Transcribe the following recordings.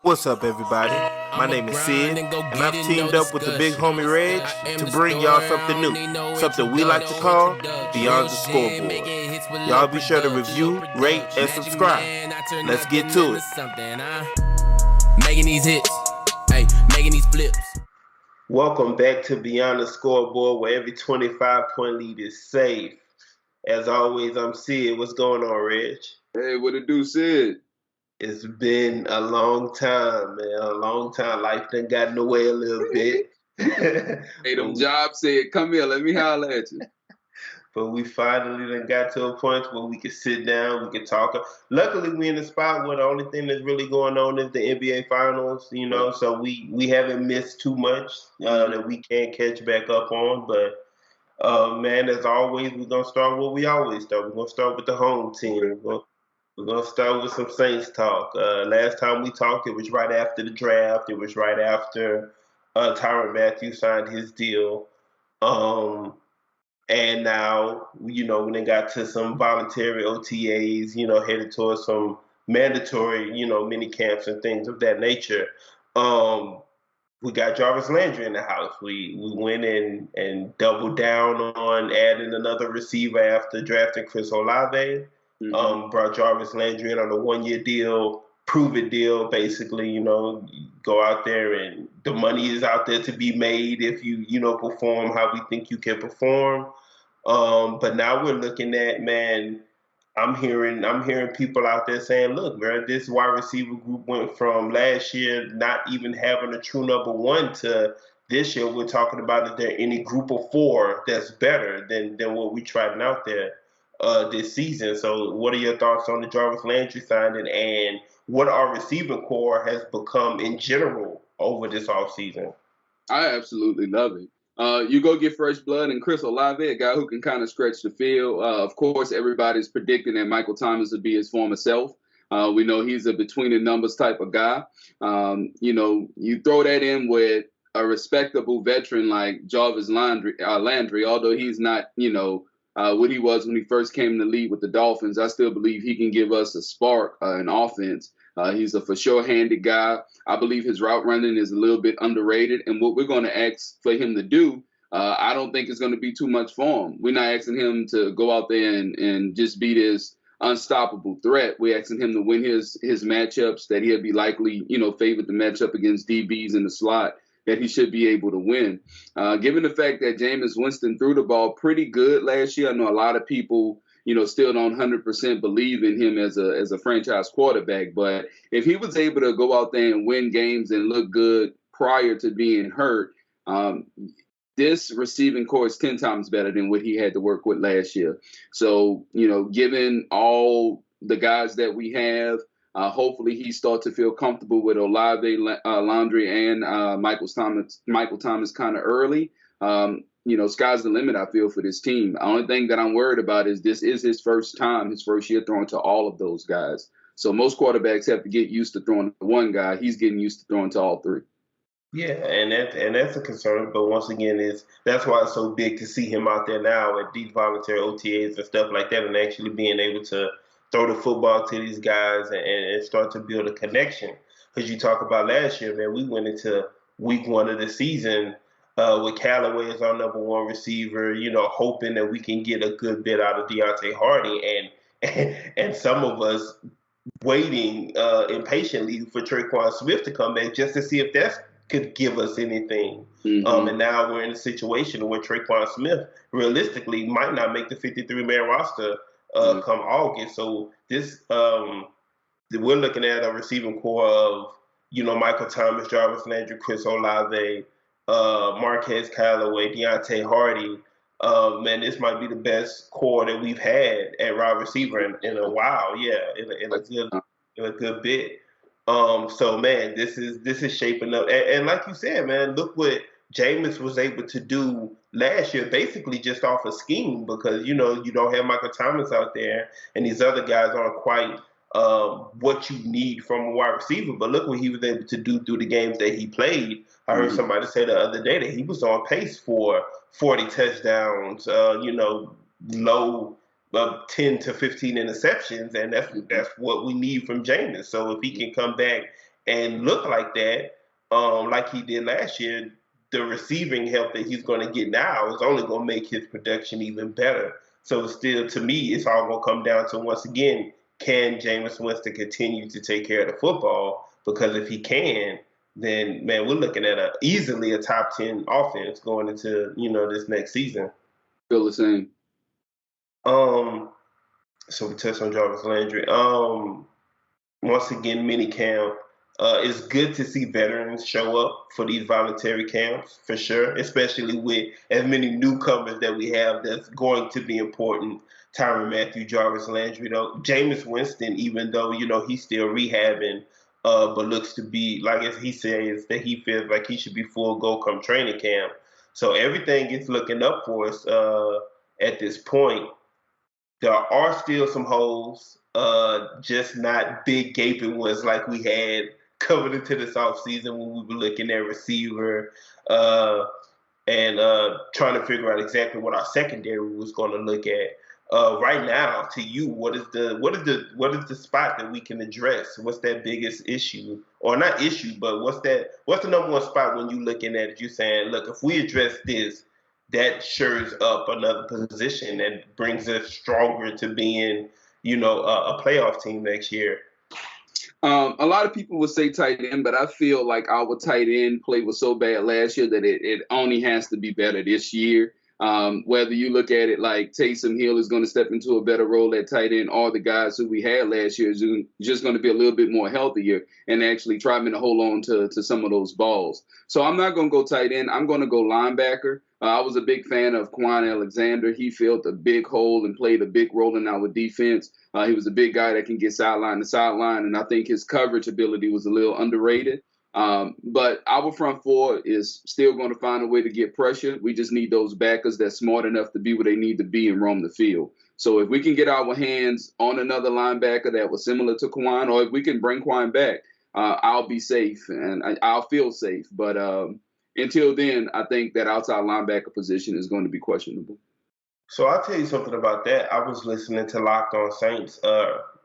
What's up, everybody? My name is Sid, and I've teamed up with the big homie Reg to bring y'all something new, something we like to call Beyond the Scoreboard. Y'all be sure to review, rate, and subscribe. Let's get to it. Making these hits, making these flips. Welcome back to Beyond the Scoreboard, where every 25-point lead is safe. As always, I'm Sid. What's going on, Reg? Hey, what it do, Sid? It's been a long time, man. A long time. Life done got in the way a little bit. Hey, them jobs said, come here, let me holler at you. But we finally done got to a point where we can sit down, we can talk. Luckily, we in a spot where the only thing that's really going on is the NBA Finals, so we haven't missed too much that we can't catch back up on. But, man, as always, we're going to start what we always start. We're going to start with the home team. We're going to start with some Saints talk. Last time we talked, it was right after the draft. It was right after Tyrann Mathieu signed his deal. And now, we then got to some voluntary OTAs, headed towards some mandatory, mini camps and things of that nature. We got Jarvis Landry in the house. We went in and doubled down on adding another receiver after drafting Chris Olave. Brought Jarvis Landry in on a one-year deal, prove-it deal, basically. Go out there and the money is out there to be made if you, perform how we think you can perform. But now we're looking at, man, I'm hearing people out there saying, look, man, this wide receiver group went from last year not even having a true number one to this year we're talking about is there any group of four that's better than what we tried out there this season. So what are your thoughts on the Jarvis Landry signing and what our receiving core has become in general over this offseason? I absolutely love it. You go get fresh blood and Chris Olave, a guy who can kind of stretch the field. Of course, everybody's predicting that Michael Thomas will be his former self. We know he's a between the numbers type of guy. You throw that in with a respectable veteran like Jarvis Landry, although he's not, what he was when he first came in the league with the Dolphins. I still believe he can give us a spark in offense. He's a for sure handed guy. I believe his route running is a little bit underrated. And what we're going to ask for him to do, I don't think it's going to be too much for him. We're not asking him to go out there and just be this unstoppable threat. We're asking him to win his matchups that he'll be likely, favored the matchup against DBs in the slot that he should be able to win. Given the fact that Jameis Winston threw the ball pretty good last year, I know a lot of people, still don't 100% believe in him as a franchise quarterback. But if he was able to go out there and win games and look good prior to being hurt, this receiving core is 10 times better than what he had to work with last year. So, given all the guys that we have, hopefully he starts to feel comfortable with Olave, Landry, and Michael Thomas kind of early. Sky's the limit, I feel, for this team. The only thing that I'm worried about is this is his first year throwing to all of those guys. So most quarterbacks have to get used to throwing to one guy. He's getting used to throwing to all three. Yeah, and that's a concern. But once again, that's why it's so big to see him out there now at these voluntary OTAs and stuff like that and actually being able to throw the football to these guys and start to build a connection. Because you talk about last year, man, we went into week one of the season with Callaway as our number one receiver, hoping that we can get a good bit out of Deontay Hardy and some of us waiting impatiently for Tre'Quan Smith to come back just to see if that could give us anything. And now we're in a situation where Tre'Quan Smith realistically might not make the 53-man roster come August. So this we're looking at a receiving core of, Michael Thomas, Jarvis Landry, Chris Olave, Marquez Callaway, Deontay Hardy. Man, this might be the best core that we've had at wide receiver in a while. Yeah, in a good bit. So man, this is shaping up. And like you said, man, look what Jameis was able to do last year, basically just off a scheme because you don't have Michael Thomas out there, and these other guys aren't quite what you need from a wide receiver. But look what he was able to do through the games that he played. I heard somebody say the other day that he was on pace for 40 touchdowns, low 10 to 15 interceptions, and that's what we need from Jameis. So if he can come back and look like that, like he did last year, the receiving help that he's going to get now is only going to make his production even better. So still, to me, it's all going to come down to, once again, can Jameis Winston continue to take care of the football? Because if he can, then, man, we're looking at easily a top 10 offense going into, this next season. Feel the same. So we touched on Jarvis Landry. Once again, mini camp. It's good to see veterans show up for these voluntary camps, for sure, especially with as many newcomers that we have that's going to be important. Tyrann Mathieu, Jarvis Landry, though. Jameis Winston, even though, he's still rehabbing, but looks to be, like as he says, that he feels like he should be full go come training camp. So everything is looking up for us at this point. There are still some holes, just not big gaping ones like we had coming into this offseason when we were looking at receiver and trying to figure out exactly what our secondary was going to look at. Right now, to you, what is the spot that we can address? What's that biggest issue, or not issue, but what's the number one spot when you're looking at it? You're saying, look, if we address this, that shores up another position and brings us stronger to being, a playoff team next year. A lot of people would say tight end, but I feel like our tight end play was so bad last year that it only has to be better this year. Whether you look at it like Taysom Hill is going to step into a better role at tight end, or the guys who we had last year is just going to be a little bit more healthier and actually try to hold on to some of those balls. So I'm not going to go tight end. I'm going to go linebacker. I was a big fan of Quan Alexander. He filled a big hole and played a big role in our defense. He was a big guy that can get sideline to sideline, and I think his coverage ability was a little underrated. But our front four is still going to find a way to get pressure. We just need those backers that's smart enough to be where they need to be and roam the field. So if we can get our hands on another linebacker that was similar to Quan, or if we can bring Quan back, I'll be safe and I'll feel safe. But until then, I think that outside linebacker position is going to be questionable. So I'll tell you something about that. I was listening to Locked On Saints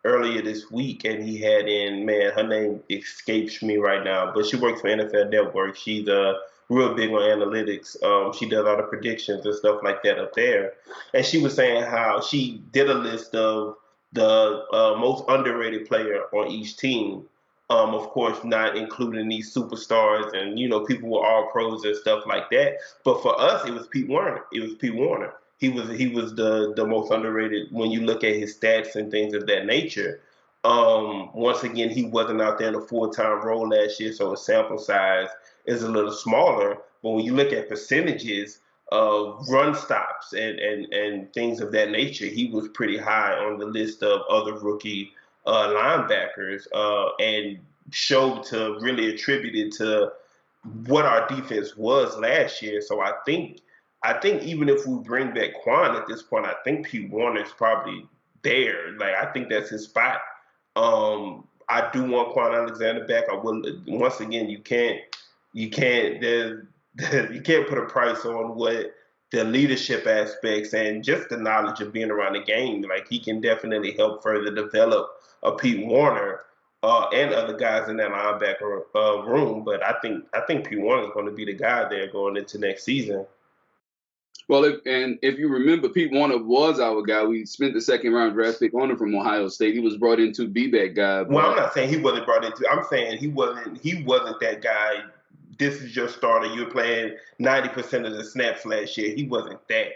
earlier this week, and he had in, man, her name escapes me right now, but she works for NFL Network. She's real big on analytics. She does all the predictions and stuff like that up there. And she was saying how she did a list of the most underrated player on each team. Of course, not including these superstars and, people who are all pros and stuff like that. But for us, it was Pete Werner. He was the most underrated when you look at his stats and things of that nature. Once again, he wasn't out there in a full-time role last year, so his sample size is a little smaller. But when you look at percentages of run stops and things of that nature, he was pretty high on the list of other rookie linebackers and showed to really attribute it to what our defense was last year. So I think even if we bring back Quan at this point, I think Pete Warner's probably there. Like, I think that's his spot. I do want Quan Alexander back. I will. Once again, you can't put a price on what the leadership aspects and just the knowledge of being around the game. Like, he can definitely help further develop a Pete Warner and other guys in that linebacker room. But I think Pete Warner is going to be the guy there going into next season. Well, if you remember, Pete Warner was our guy. We spent the second-round draft pick on him from Ohio State. He was brought in to be that guy. Well, I'm not saying he wasn't brought in to. I'm saying he wasn't that guy. This is your starter. You're playing 90% of the snaps last year. He wasn't that.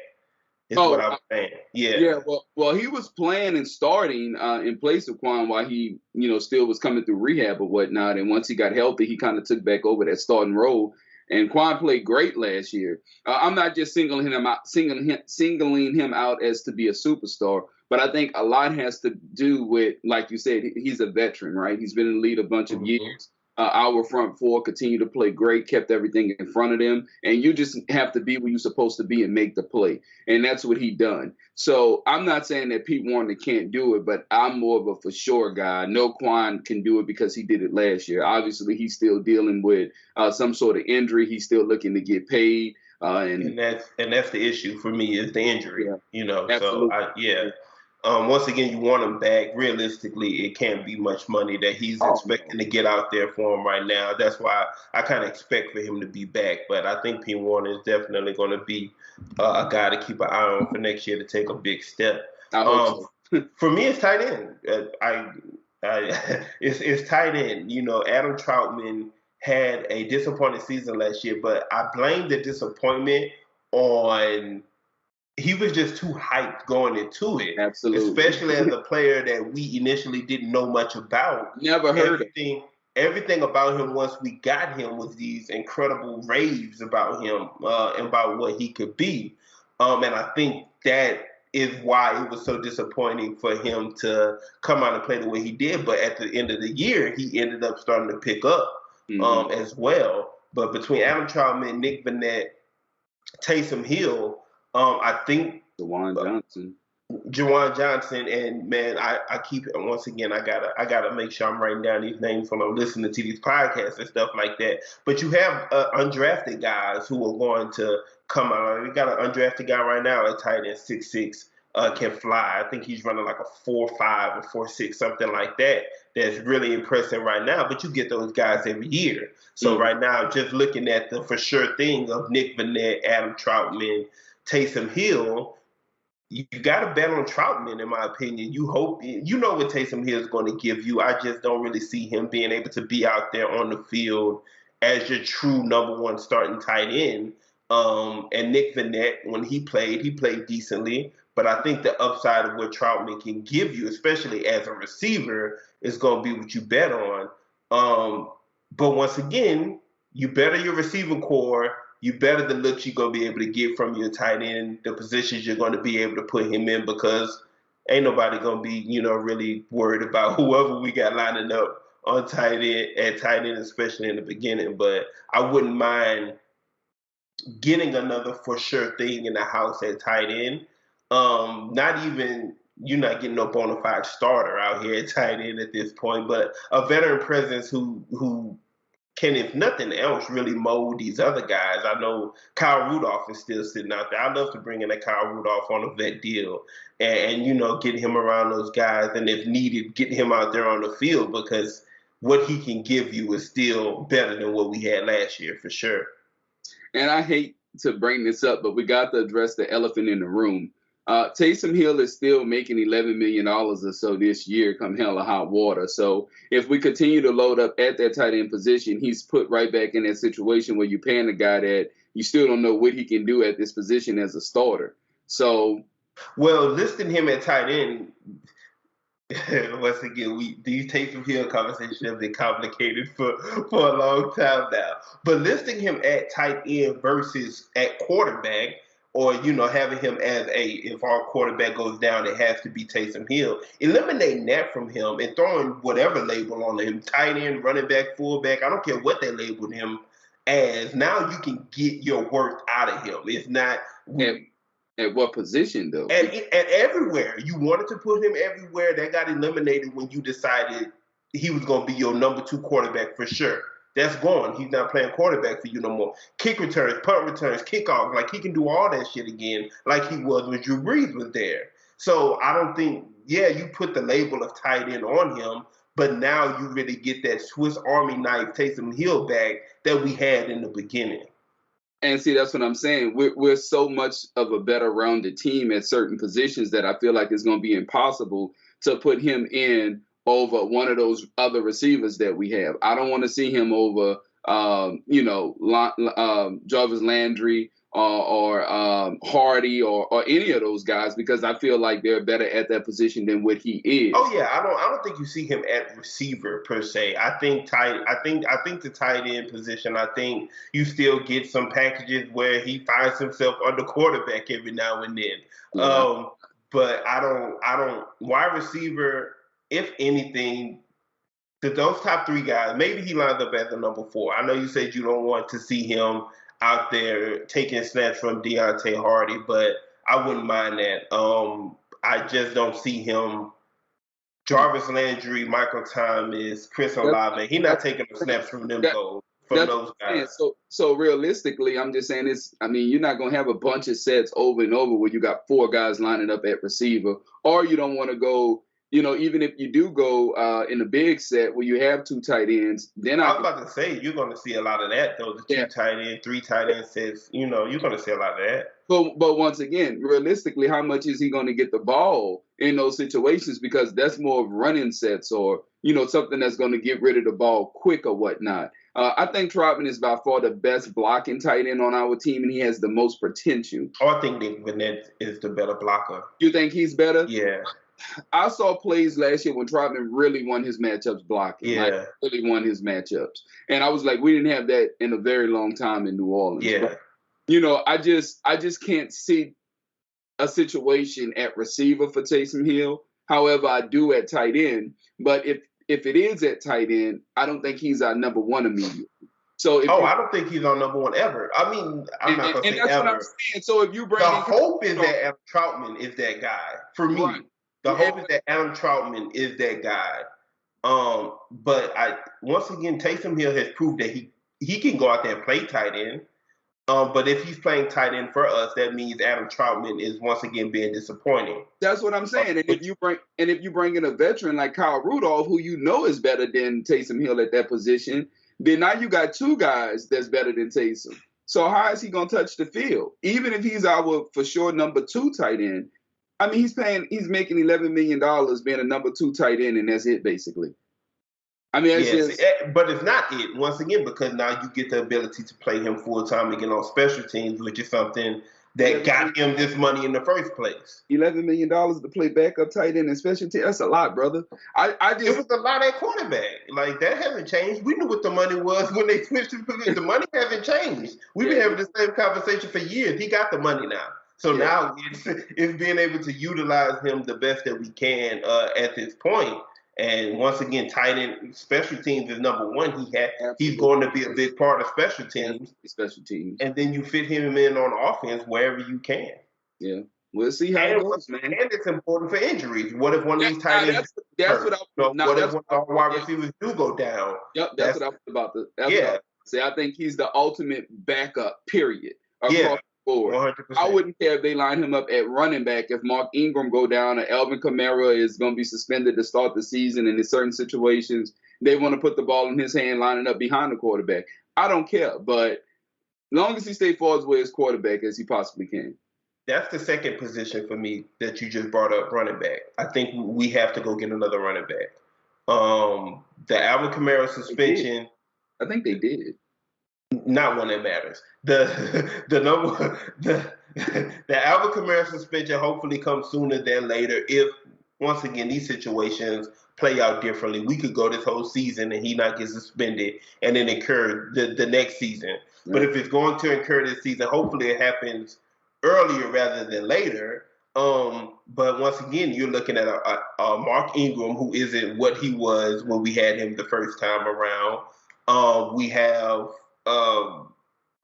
Is what I was saying. Yeah. Yeah. Well, he was playing and starting in place of Quan while he, still was coming through rehab or whatnot. And once he got healthy, he kind of took back over that starting role. And Quan played great last year. I'm not just singling him out as to be a superstar, but I think a lot has to do with, like you said, he's a veteran, right? He's been in the league a bunch of years. Our front four continue to play great, kept everything in front of them, and you just have to be where you're supposed to be and make the play, and that's what he done. So I'm not saying that Pete Warner can't do it, but I'm more of a for sure guy. I know Quan can do it because he did it last year. Obviously, he's still dealing with some sort of injury. He's still looking to get paid, and that's the issue for me is the injury. Yeah, absolutely. So yeah. Once again, you want him back. Realistically, it can't be much money that he's expecting to get out there for him right now. That's why I kind of expect for him to be back. But I think P. Warner is definitely going to be a guy to keep an eye on for next year to take a big step. I hope so. For me, it's tight end. It's tight end. You know, Adam Troutman had a disappointing season last year, but I blame the disappointment on he was just too hyped going into it. Absolutely. Especially as a player that we initially didn't know much about. Never heard everything about him once we got him was these incredible raves about him and about what he could be. And I think that is why it was so disappointing for him to come out and play the way he did. But at the end of the year, he ended up starting to pick up as well. But between Adam Troutman, Nick Vannett, Taysom Hill, I think Juwan Johnson, and man, I keep once again. I gotta make sure I'm writing down these names when I'm listening to these podcasts and stuff like that. But you have undrafted guys who are going to come out. We got an undrafted guy right now at tight end, 6'6", can fly. I think he's running like a 4.5 or 4.6, something like that. That's really impressive right now. But you get those guys every year. So right now, just looking at the for sure thing of Nick Vannett, Adam Troutman, Taysom Hill, you got to bet on Troutman, in my opinion. You hope you know what Taysom Hill is going to give you. I just don't really see him being able to be out there on the field as your true number one starting tight end. And Nick Vannett, when he played decently. But I think the upside of what Troutman can give you, especially as a receiver, is going to be what you bet on. But once again, you better your receiving core. You better the looks you're going to be able to get from your tight end, the positions you're going to be able to put him in, because ain't nobody going to be, really worried about whoever we got lining up on tight end, especially in the beginning. But I wouldn't mind getting another for sure thing in the house at tight end. You're not getting no bona fide starter out here at tight end at this point, but a veteran presence who can, if nothing else, really mold these other guys. I know Kyle Rudolph is still sitting out there. I'd love to bring in a Kyle Rudolph on a vet deal and get him around those guys, and if needed, get him out there on the field, because what he can give you is still better than what we had last year for sure. And I hate to bring this up, but we got to address the elephant in the room. Taysom Hill is still making $11 million or so this year come hell or hot water. So if we continue to load up at that tight end position, he's put right back in that situation where you're paying a guy that you still don't know what he can do at this position as a starter. So, well, listing him at tight end, once again, these Taysom Hill conversations have been complicated for a long time now. But listing him at tight end versus at quarterback, or, having him as if our quarterback goes down, it has to be Taysom Hill. Eliminating that from him and throwing whatever label on him, tight end, running back, fullback, I don't care what they labeled him as. Now you can get your worth out of him. It's not... At what position, though? And everywhere. You wanted to put him everywhere. That got eliminated when you decided he was going to be your number 2 quarterback for sure. That's gone. He's not playing quarterback for you no more. Kick returns, punt returns, kickoffs. Like, he can do all that shit again like he was when Drew Brees was there. So I don't think, you put the label of tight end on him, but now you really get that Swiss Army knife Taysom Hill back that we had in the beginning. And see, that's what I'm saying. We're so much of a better rounded team at certain positions that I feel like it's going to be impossible to put him in over one of those other receivers that we have. I don't want to see him over, Jarvis Landry or Hardy or any of those guys, because I feel like they're better at that position than what he is. Oh yeah, I don't think you see him at receiver per se. I think the tight end position, I think you still get some packages where he finds himself under quarterback every now and then. Yeah. But I don't wide receiver, if anything, to those top 3 guys, maybe he lines up as the number 4. I know you said you don't want to see him out there taking snaps from Deontay Hardy, but I wouldn't mind that. I just don't see him. Jarvis Landry, Michael Thomas, Chris Olave, he's not taking the snaps from them goals. from those guys. So realistically, I'm just saying this. I mean, you're not gonna have a bunch of sets over and over where you got 4 guys lining up at receiver, or you don't want to go. Even if you do go in a big set where you have 2 tight ends, then I was about to say you're going to see a lot of that though. The 2 tight end, 3 tight end sets. You're going to see a lot of that. But once again, realistically, how much is he going to get the ball in those situations? Because that's more of running sets or something that's going to get rid of the ball quick or whatnot. I think Trotman is by far the best blocking tight end on our team, and he has the most potential. Oh, I think Nick Vannett is the better blocker. You think he's better? Yeah. I saw plays last year when Trotman really won his matchups blocking. Yeah. Really won his matchups. And I was like, we didn't have that in a very long time in New Orleans. Yeah. But, I just can't see a situation at receiver for Taysom Hill. However, I do at tight end. But if it is at tight end, I don't think he's our number 1 immediately. So I don't think he's on number 1 ever. I mean, I'm not going to say that's ever. What I'm saying. So if you bring the hope is that Adam Troutman is that guy for me. Right. The hope is that Adam Troutman is that guy. But once again, Taysom Hill has proved that he can go out there and play tight end. But if he's playing tight end for us, that means Adam Troutman is once again being disappointing. That's what I'm saying. And if you bring in a veteran like Kyle Rudolph, who is better than Taysom Hill at that position, then now you got 2 guys that's better than Taysom. So how is he gonna touch the field? Even if he's our for sure number 2 tight end, I mean he's making $11 million being a number 2 tight end, and that's it basically. I mean, but it's not it once again because now you get the ability to play him full time again on special teams, which is something that got him this money in the first place. $11 million to play backup tight end and special teams—that's a lot, brother. It was a lot at quarterback. Like that hasn't changed. We knew what the money was when they switched to the money hasn't changed. We've been having the same conversation for years. He got the money now. So now it's being able to utilize him the best that we can at this point. And once again, tight end special teams is number 1. He's going to be a big part of special teams. And then you fit him in on offense wherever you can. Yeah. We'll see how it goes, man. And it's important for injuries. What if one of these tight ends what if one of our wide receivers do go down? Yep, that's what I was about to say. I think he's the ultimate backup, period. Across forward. 100%. I wouldn't care if they line him up at running back if Mark Ingram go down or Alvin Kamara is going to be suspended to start the season, and in certain situations they want to put the ball in his hand lining up behind the quarterback. I don't care, but as long as he stays far away as quarterback as he possibly can. That's the second position for me that you just brought up, running back. I think we have to go get another running back. The Alvin Kamara suspension. I think they did. Not one that matters. The Alvin Kamara suspension hopefully comes sooner than later. If once again these situations play out differently, we could go this whole season and he not get suspended and then incur the next season. Yeah. But if it's going to incur this season, hopefully it happens earlier rather than later. But once again, you're looking at a Mark Ingram who isn't what he was when we had him the first time around. We have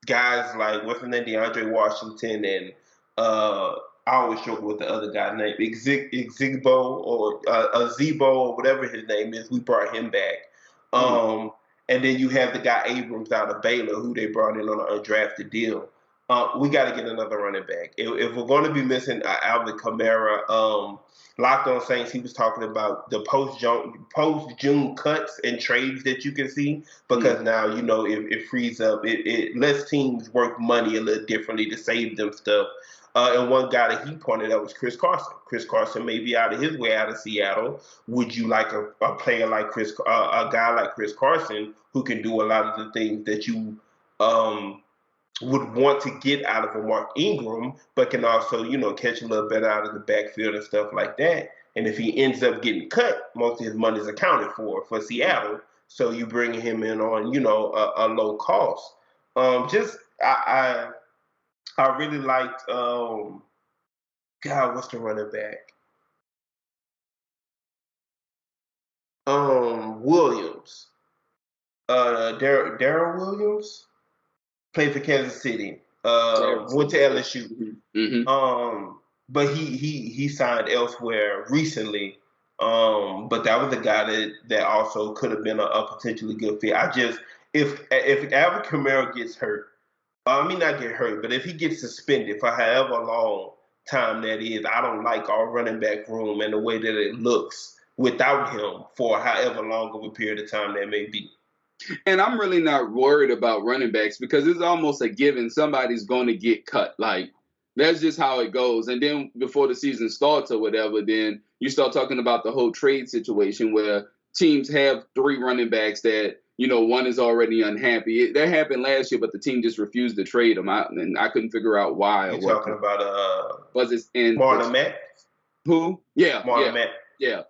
guys like what's his name, DeAndre Washington, and I always struggle with the other guy's name, Zigbo or Zebo or whatever his name is. We brought him back, and then you have the guy Abrams out of Baylor who they brought in on an undrafted deal. We got to get another running back. If we're going to be missing Alvin Kamara, Locked On Saints, he was talking about the post-June cuts and trades that you can see because now, it frees up. It lets teams work money a little differently to save them stuff. And one guy that he pointed out was Chris Carson. Chris Carson may be out of his way out of Seattle. Would you like a player like a guy like Chris Carson who can do a lot of the things that you would want to get out of a Mark Ingram, but can also, catch a little better out of the backfield and stuff like that. And if he ends up getting cut, most of his money is accounted for Seattle. So you bring him in on, a low cost. I really liked, what's the running back? Williams. Darrell Williams. Played for Kansas City. Went to LSU. Mm-hmm. But he signed elsewhere recently. But that was a guy that also could have been a potentially good fit. if Alvin Kamara gets hurt, not get hurt, but if he gets suspended for however long time that is, I don't like our running back room and the way that it looks without him for however long of a period of time that may be. And I'm really not worried about running backs because it's almost a given somebody's going to get cut. Like, that's just how it goes. And then before the season starts or whatever, then you start talking about the whole trade situation where teams have 3 running backs that, one is already unhappy. That happened last year, but the team just refused to trade them out, and I couldn't figure out why. You're talking about was it in Marlon Mack? Who? Yeah, Marlon Mack. Yeah.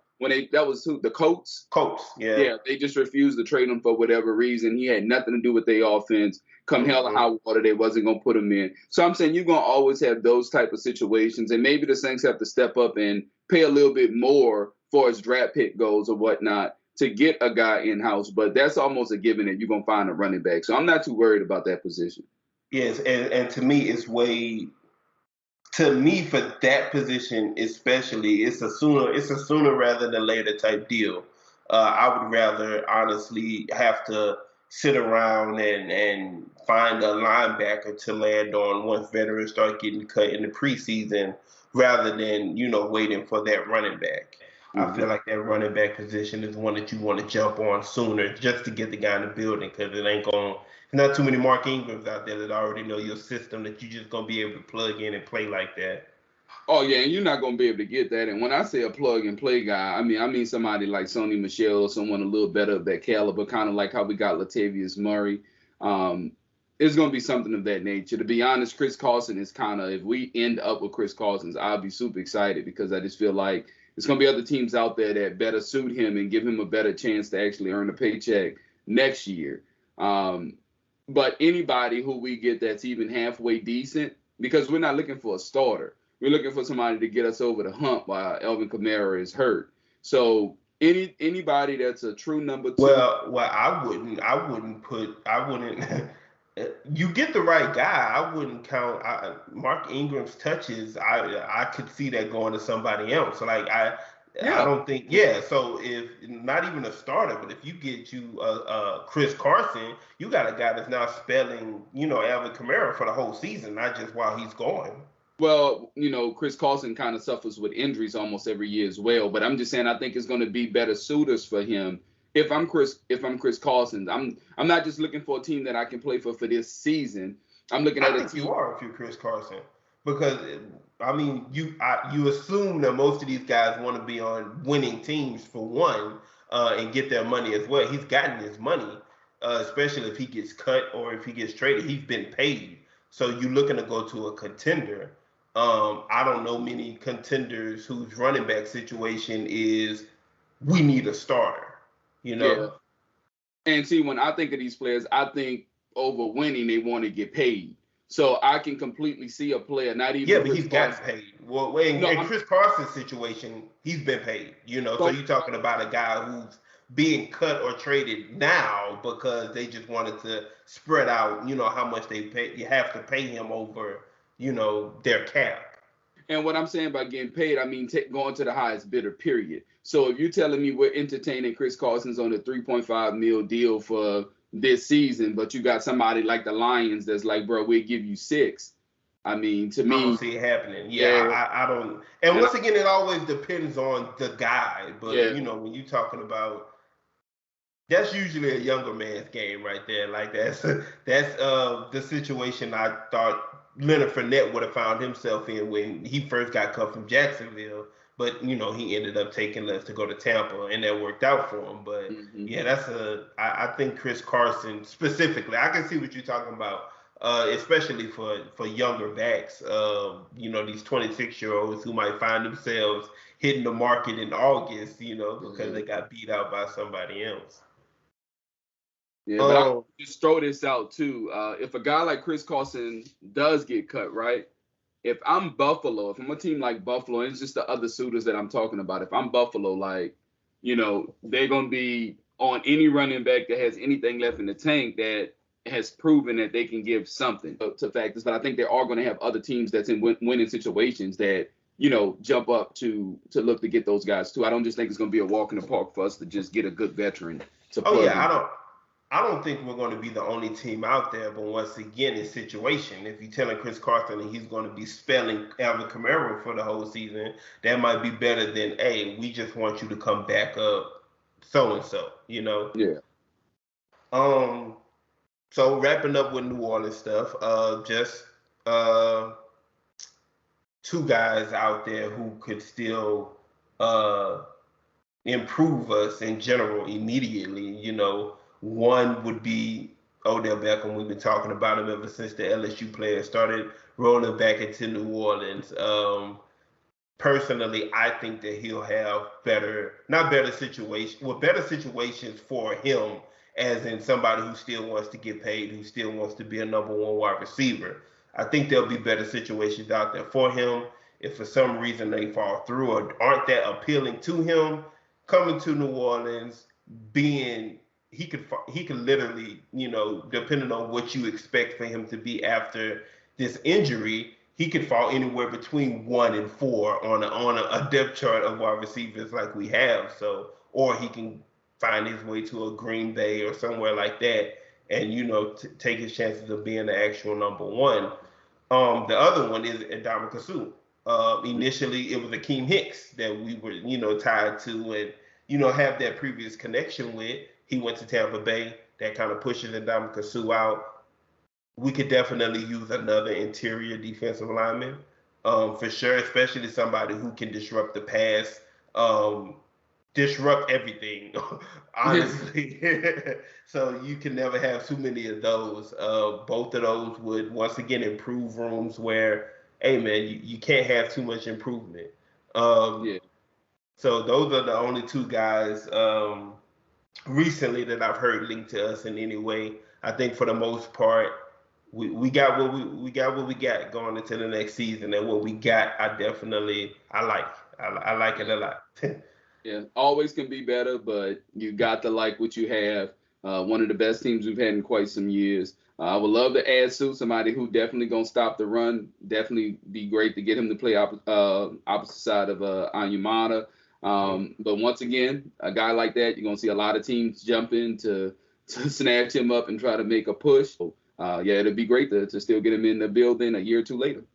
That was who? The Colts? Colts, yeah. Yeah, they just refused to trade him for whatever reason. He had nothing to do with their offense. Come hell or high water, they wasn't going to put him in. So I'm saying you're going to always have those type of situations, and maybe the Saints have to step up and pay a little bit more for his draft pick goals or whatnot to get a guy in-house. But that's almost a given that you're going to find a running back. So I'm not too worried about that position. Yes, and to me, for that position especially, it's a sooner rather than later type deal. I would rather honestly have to sit around and find a linebacker to land on once veterans start getting cut in the preseason rather than, waiting for that running back. I feel like that running back position is one that you want to jump on sooner just to get the guy in the building because there's not too many Mark Ingrams out there that already know your system that you're just going to be able to plug in and play like that. Oh, yeah, and you're not going to be able to get that. And when I say a plug-and-play guy, I mean somebody like Sony Michel or someone a little better of that caliber, kind of like how we got Latavius Murray. It's going to be something of that nature. To be honest, Chris Carson is kind of, if we end up with Chris Carson, I'll be super excited because I just feel like there's going to be other teams out there that better suit him and give him a better chance to actually earn a paycheck next year. But anybody who we get that's even halfway decent, because we're not looking for a starter. We're looking for somebody to get us over the hump while Alvin Kamara is hurt. So anybody that's a true number 2. Well, I wouldn't. You get the right guy. I wouldn't count Mark Ingram's touches. I could see that going to somebody else. Like I don't think. Yeah. So if not even a starter, but if you get Chris Carson, you got a guy that's now spelling Alvin Kamara for the whole season, not just while he's going. Well, Chris Carson kind of suffers with injuries almost every year as well. But I'm just saying I think it's going to be better suitors for him. If I'm Chris Carson, I'm not just looking for a team that I can play for this season. I'm looking at a team. You are if you're Chris Carson, because you assume that most of these guys want to be on winning teams for one and get their money as well. He's gotten his money, especially if he gets cut or if he gets traded. He's been paid, so you're looking to go to a contender. I don't know many contenders whose running back situation is we need a starter. Yeah. And see, when I think of these players, I think over winning, they want to get paid. So I can completely see a player not even. Yeah, but he's got paid. Well, in Chris Carson's situation, he's been paid. So you're talking about a guy who's being cut or traded now because they just wanted to spread out, how much they pay. You have to pay him over, their cap. And what I'm saying by getting paid, I mean going to the highest bidder, period. So if you're telling me we're entertaining Chris Carson's on a $3.5 million deal for this season, but you got somebody like the Lions that's like, bro, we'll give you $6 million. I mean, to me, I don't see it happening. Yeah, I don't. And once again, it always depends on the guy. But when you're talking about, that's usually a younger man's game right there. Like that's the situation I thought Leonard Fournette would have found himself in when he first got cut from Jacksonville. But, he ended up taking less to go to Tampa, and that worked out for him. But, I think Chris Carson specifically, I can see what you're talking about, especially for younger backs, these 26-year-olds who might find themselves hitting the market in August, because they got beat out by somebody else. Yeah, but I'll just throw this out, too. If a guy like Chris Carson does get cut, right? If I'm Buffalo, if I'm a team like Buffalo, and it's just the other suitors that I'm talking about, if I'm Buffalo, they're going to be on any running back that has anything left in the tank that has proven that they can give something to factors. But I think there are going to have other teams that's in winning situations that, jump up to look to get those guys, too. I don't just think it's going to be a walk in the park for us to just get a good veteran to play. I I don't think we're going to be the only team out there, but once again, it's situation. If you're telling Chris Carson that he's going to be spelling Alvin Kamara for the whole season, that might be better than, hey, we just want you to come back up so and so, you know. Yeah. Um. So wrapping up with New Orleans stuff, just uh two guys out there who could still uh improve us in general immediately. You know, one would be Odell Beckham. We've been talking about him ever since the LSU players started rolling back into New Orleans. Personally, I think that he'll have better situations for him, as in somebody who still wants to get paid, who still wants to be a number one wide receiver. I think there'll be better situations out there for him. If for some reason they fall through or aren't that appealing to him, coming to New Orleans, being he could literally, you know, depending on what you expect for him to be after this injury, he could fall anywhere between 1 and 4 on a depth chart of wide receivers like we have. So, or he can find his way to a Green Bay or somewhere like that, and you know, take his chances of being the actual number one. The other one is Ndamukong Suh. Initially, it was Akeem Hicks that we were, you know, tied to and, you know, have that previous connection with. He went to Tampa Bay. That kind of pushes Ndamukong Suh out. We could definitely use another interior defensive lineman, for sure, especially somebody who can disrupt the pass, disrupt everything, honestly. So you can never have too many of those. Both of those would once again improve rooms where, hey man, you can't have too much improvement. Yeah. So those are the only two guys recently that I've heard linked to us in any way. I think for the most part, we got what we got going into the next season, and what we got, I like. I like it a lot. Yeah, always can be better, but you got to like what you have. One of the best teams we've had in quite some years. I would love to add Sue, somebody who definitely gonna stop the run. Definitely be great to get him to play opposite side of Anyamata. But once again, a guy like that, you're gonna see a lot of teams jump in to snatch him up and try to make a push. Yeah, it'd be great to still get him in the building a year or two later.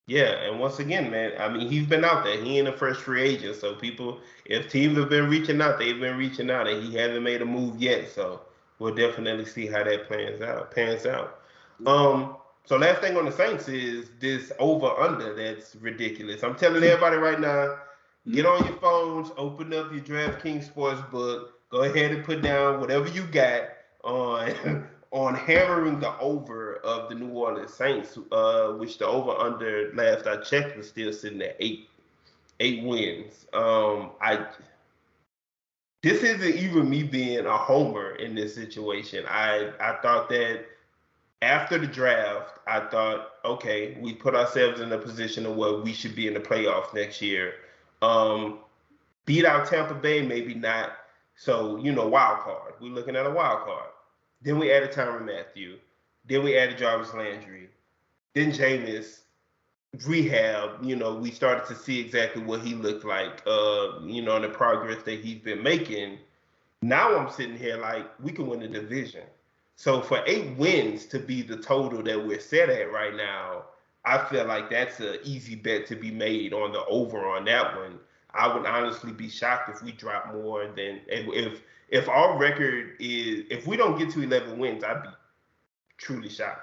Yeah, and once again, man, I mean, he's been out there. He ain't a first free agent, so people, if teams have been reaching out, they've been reaching out, and he hasn't made a move yet. So we'll definitely see how that Pans out. So last thing on the Saints is this over under that's ridiculous. I'm telling everybody right now, get on your phones, open up your DraftKings Sportsbook, go ahead and put down whatever you got on on hammering the over of the New Orleans Saints, which the over under last I checked was still sitting at eight wins. This isn't even me being a homer in this situation. I thought that after the draft, I thought, okay, we put ourselves in a position of where we should be in the playoffs next year. Beat out Tampa Bay, maybe not. So, you know, wild card. We're looking at a wild card. Then we added Tyrann Mathieu. Then we added Jarvis Landry. Then Jameis rehab. You know, we started to see exactly what he looked like, you know, and the progress that he's been making. Now I'm sitting here like, we can win the division. So for 8 wins to be the total that we're set at right now, I feel like that's an easy bet to be made on the over on that one. I would honestly be shocked if we drop more than if our record is, if we don't get to 11 wins, I'd be truly shocked.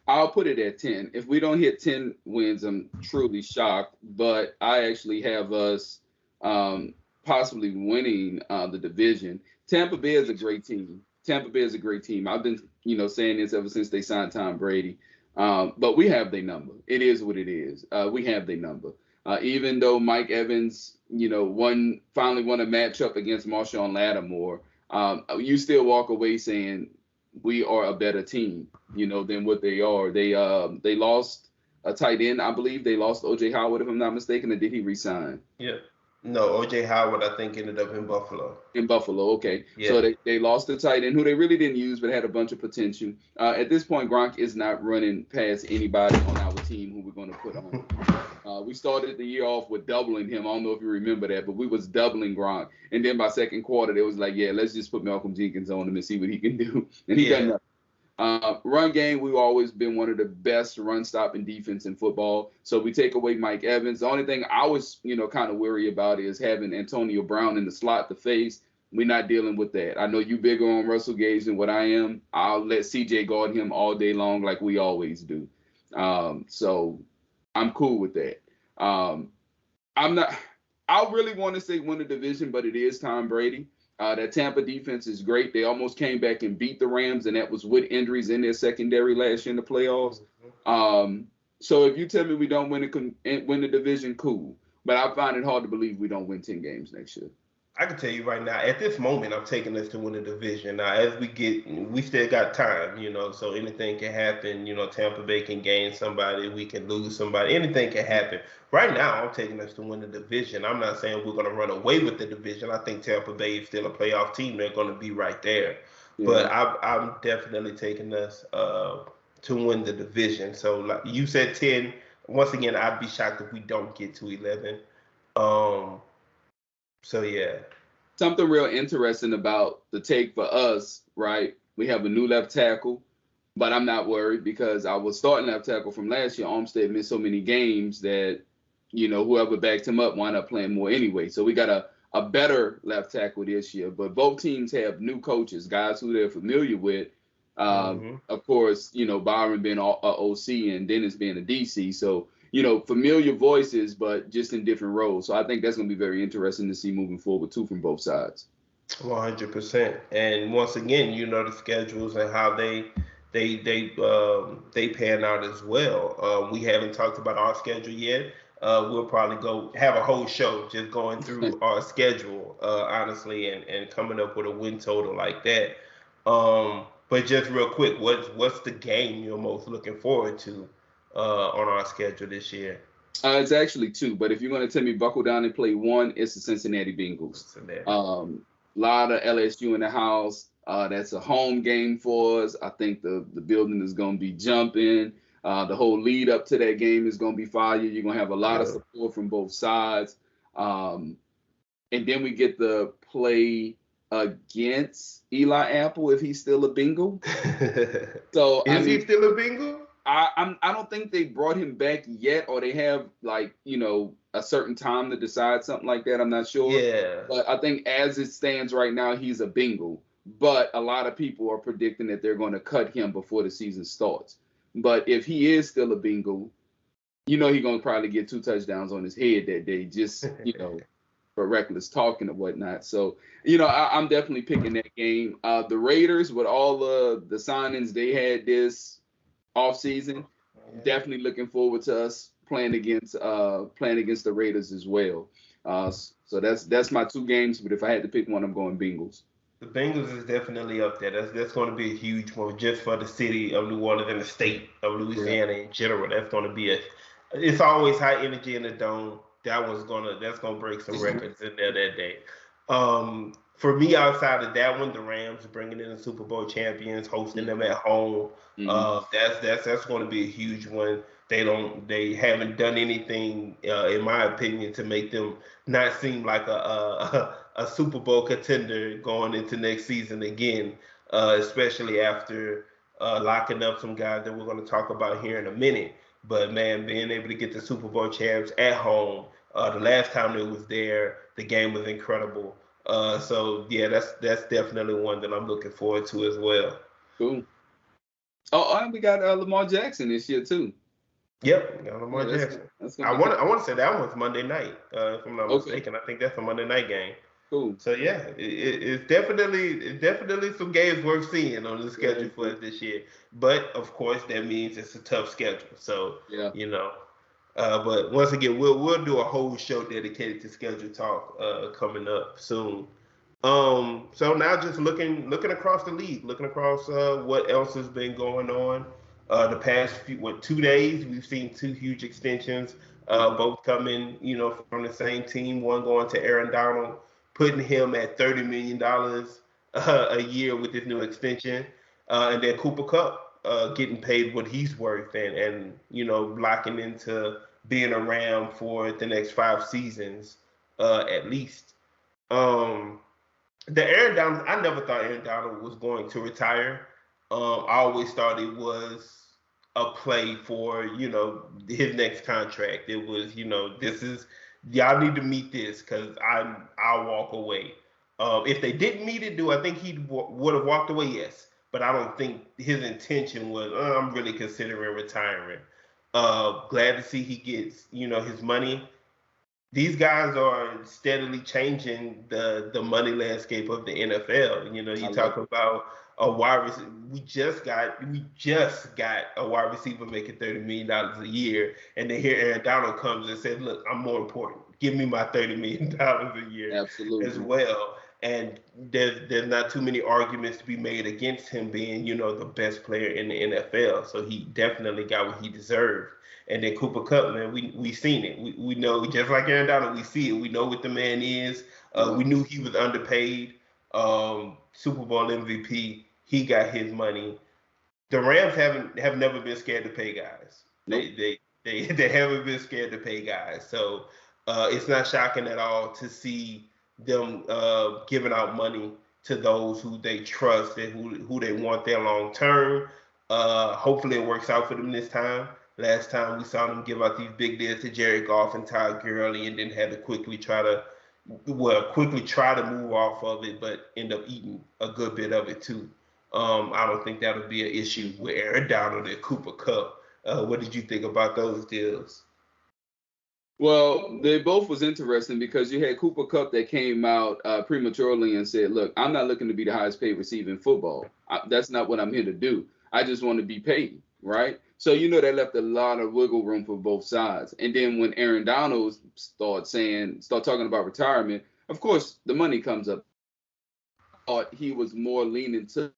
I'll put it at 10. If we don't hit 10 wins, I'm truly shocked. But I actually have us possibly winning the division. Tampa Bay is a great team. I've been, you know, saying this ever since they signed Tom Brady. But we have their number. It is what it is. We have their number. Even though Mike Evans, you know, finally won a matchup against Marshawn Lattimore, you still walk away saying we are a better team, you know, than what they are. They lost a tight end, I believe. They lost O.J. Howard, if I'm not mistaken, or did he resign? Yeah. No, OJ Howard, I think, ended up in Buffalo. In Buffalo, okay. Yeah. So they lost the tight end who they really didn't use but had a bunch of potential. At this point, Gronk is not running past anybody on our team who we're going to put on. We started the year off with doubling him. I don't know if you remember that, but we was doubling Gronk. And then by second quarter, they was like, yeah, let's just put Malcolm Jenkins on him and see what he can do. And he done nothing. Run game, we've always been one of the best run stopping defense in football. So we take away Mike Evans. The only thing I was, kind of worried about is having Antonio Brown in the slot to face. We're not dealing with that. I know you bigger on Russell Gage than what I am. I'll let CJ guard him all day long like we always do. So I'm cool with that. I really want to say win the division, but it is Tom Brady. That Tampa defense is great. They almost came back and beat the Rams, and that was with injuries in their secondary last year in the playoffs. So if you tell me we don't win the division, cool. But I find it hard to believe we don't win 10 games next year. I can tell you right now, at this moment, I'm taking us to win the division. Now, as we still got time, so anything can happen. Tampa Bay can gain somebody, we can lose somebody, anything can happen. Right now, I'm taking us to win the division. I'm not saying we're going to run away with the division. I think Tampa Bay is still a playoff team. They're going to be right there. Yeah. But I'm definitely taking us to win the division. So, like you said, 10. Once again, I'd be shocked if we don't get to 11. So, yeah. Something real interesting about the take for us, right? We have a new left tackle, but I'm not worried because I was starting left tackle from last year. Armstead missed so many games that, whoever backed him up wound up playing more anyway. So we got a better left tackle this year. But both teams have new coaches, guys who they're familiar with. Of course, Byron being a OC and Dennis being a DC. So, familiar voices, but just in different roles. So I think that's going to be very interesting to see moving forward, too, from both sides. 100%. And once again, the schedules and how they pan out as well. We haven't talked about our schedule yet. We'll probably go have a whole show just going through our schedule, honestly, and coming up with a win total like that. But just real quick, what's the game you're most looking forward to on our schedule this year? It's actually 2, but if you're going to tell me buckle down and play 1, it's the Cincinnati Bengals. A lot of LSU in the house. That's a home game for us. I think the building is going to be jumping. The whole lead up to that game is going to be fire. You're going to have a lot of support from both sides. And then we get to play against Eli Apple if he's still a Bengal. So is he still a Bengal? I don't think they brought him back yet, or they have a certain time to decide something like that. I'm not sure. Yeah. But I think as it stands right now, he's a Bengal. But a lot of people are predicting that they're going to cut him before the season starts. But if he is still a Bengal, he's going to probably get 2 touchdowns on his head that day, just for reckless talking and whatnot. So I'm definitely picking that game. The Raiders, with all the signings they had this offseason, definitely looking forward to us playing against the Raiders as well. So that's my 2 games. But if I had to pick one, I'm going Bengals. The Bengals is definitely up there. That's going to be a huge one just for the city of New Orleans and the state of Louisiana in general. That's going to be it's always high energy in the dome. That's going to break some records in there that day. For me, outside of that one, the Rams bringing in the Super Bowl champions, hosting them at home. That's going to be a huge one. They haven't done anything, in my opinion, to make them not seem like a Super Bowl contender going into next season again, especially after locking up some guys that we're going to talk about here in a minute. But man, being able to get the Super Bowl champs at home, the last time it was there, the game was incredible. So yeah, that's definitely one that I'm looking forward to as well. Cool. Oh, and we got Lamar Jackson this year too. Yep, got Lamar Jackson. I want to say that one's Monday night, if I'm not mistaken. I think that's a Monday night game. Cool. So yeah, it's definitely some games worth seeing on the schedule for us this year. But of course, that means it's a tough schedule. So but once again, we'll do a whole show dedicated to schedule talk coming up soon. So now just looking across the league, looking across what else has been going on. The past 2 days, we've seen 2 huge extensions. both coming, from the same team. One going to Aaron Donald, putting him at $30 million a year with this new extension, and then Cooper Kupp getting paid what he's worth, and locking into being around for the next 5 seasons at least. Um, the Aaron Donald, I never thought Aaron Donald was going to retire. I always thought it was a play for his next contract. It was this is y'all need to meet this because I'll walk away. If they didn't meet it, do I think he would have walked away? Yes, but I don't think his intention was. I'm really considering retiring. Glad to see he gets his money. These guys are steadily changing the money landscape of the NFL. You talk about a wide receiver. We just got a wide receiver making $30 million a year, and then here Aaron Donald comes and says, "Look, I'm more important. Give me my $30 million a year Absolutely. as well." And there's not too many arguments to be made against him being the best player in the NFL. So he definitely got what he deserved. And then Cooper Kupp, man, we seen it. We know, just like Aaron Donald, we see it. We know what the man is. We knew he was underpaid. Super Bowl MVP. He got his money. The Rams have never been scared to pay guys. Nope. They haven't been scared to pay guys. So it's not shocking at all to see them giving out money to those who they trust and who they want there long term. Hopefully it works out for them this time. Last time we saw them give out these big deals to Jared Goff and Todd Gurley, and then had to quickly try to move off of it, but end up eating a good bit of it too. I don't think that'll be an issue with Aaron Donald and Cooper Kupp. What did you think about those deals? Well, they both was interesting because you had Cooper Kupp that came out prematurely and said, "Look, I'm not looking to be the highest paid receiver in football. That's not what I'm here to do. I just want to be paid." Right? So that left a lot of wiggle room for both sides. And then when Aaron Donald start talking about retirement, of course the money comes up. I thought he was more leaning to,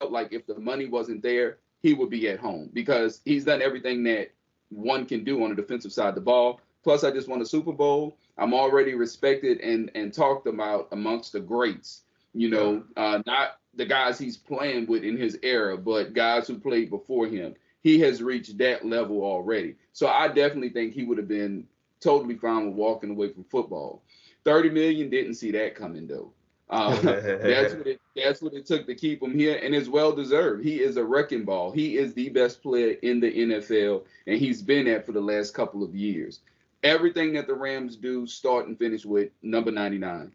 like, if the money wasn't there, he would be at home because he's done everything that one can do on the defensive side of the ball. Plus, I just won a Super Bowl. I'm already respected and talked about amongst the greats. Not the guys he's playing with in his era, but guys who played before him. He has reached that level already. So I definitely think he would have been totally fine with walking away from football. 30 million, didn't see that coming though. That's what it took to keep him here, and it's well deserved. He is a wrecking ball. He is the best player in the NFL, and he's been that for the last couple of years. Everything that the Rams do, start and finish with number 99.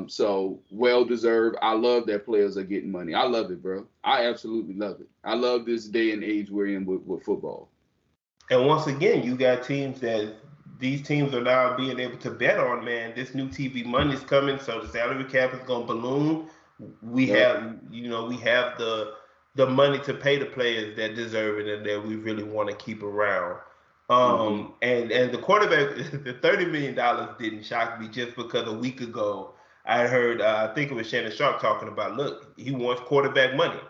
So well deserved. I love that players are getting money. I love it, bro. I absolutely love it. I love this day and age we're in with football. And once again, you got teams these teams are now being able to bet on, man. This new TV money is coming, so the salary cap is going to balloon. We have the money to pay the players that deserve it and that we really want to keep around. And the quarterback, the $30 million didn't shock me just because a week ago I heard, I think it was Shannon Sharp talking about, look, he wants quarterback money.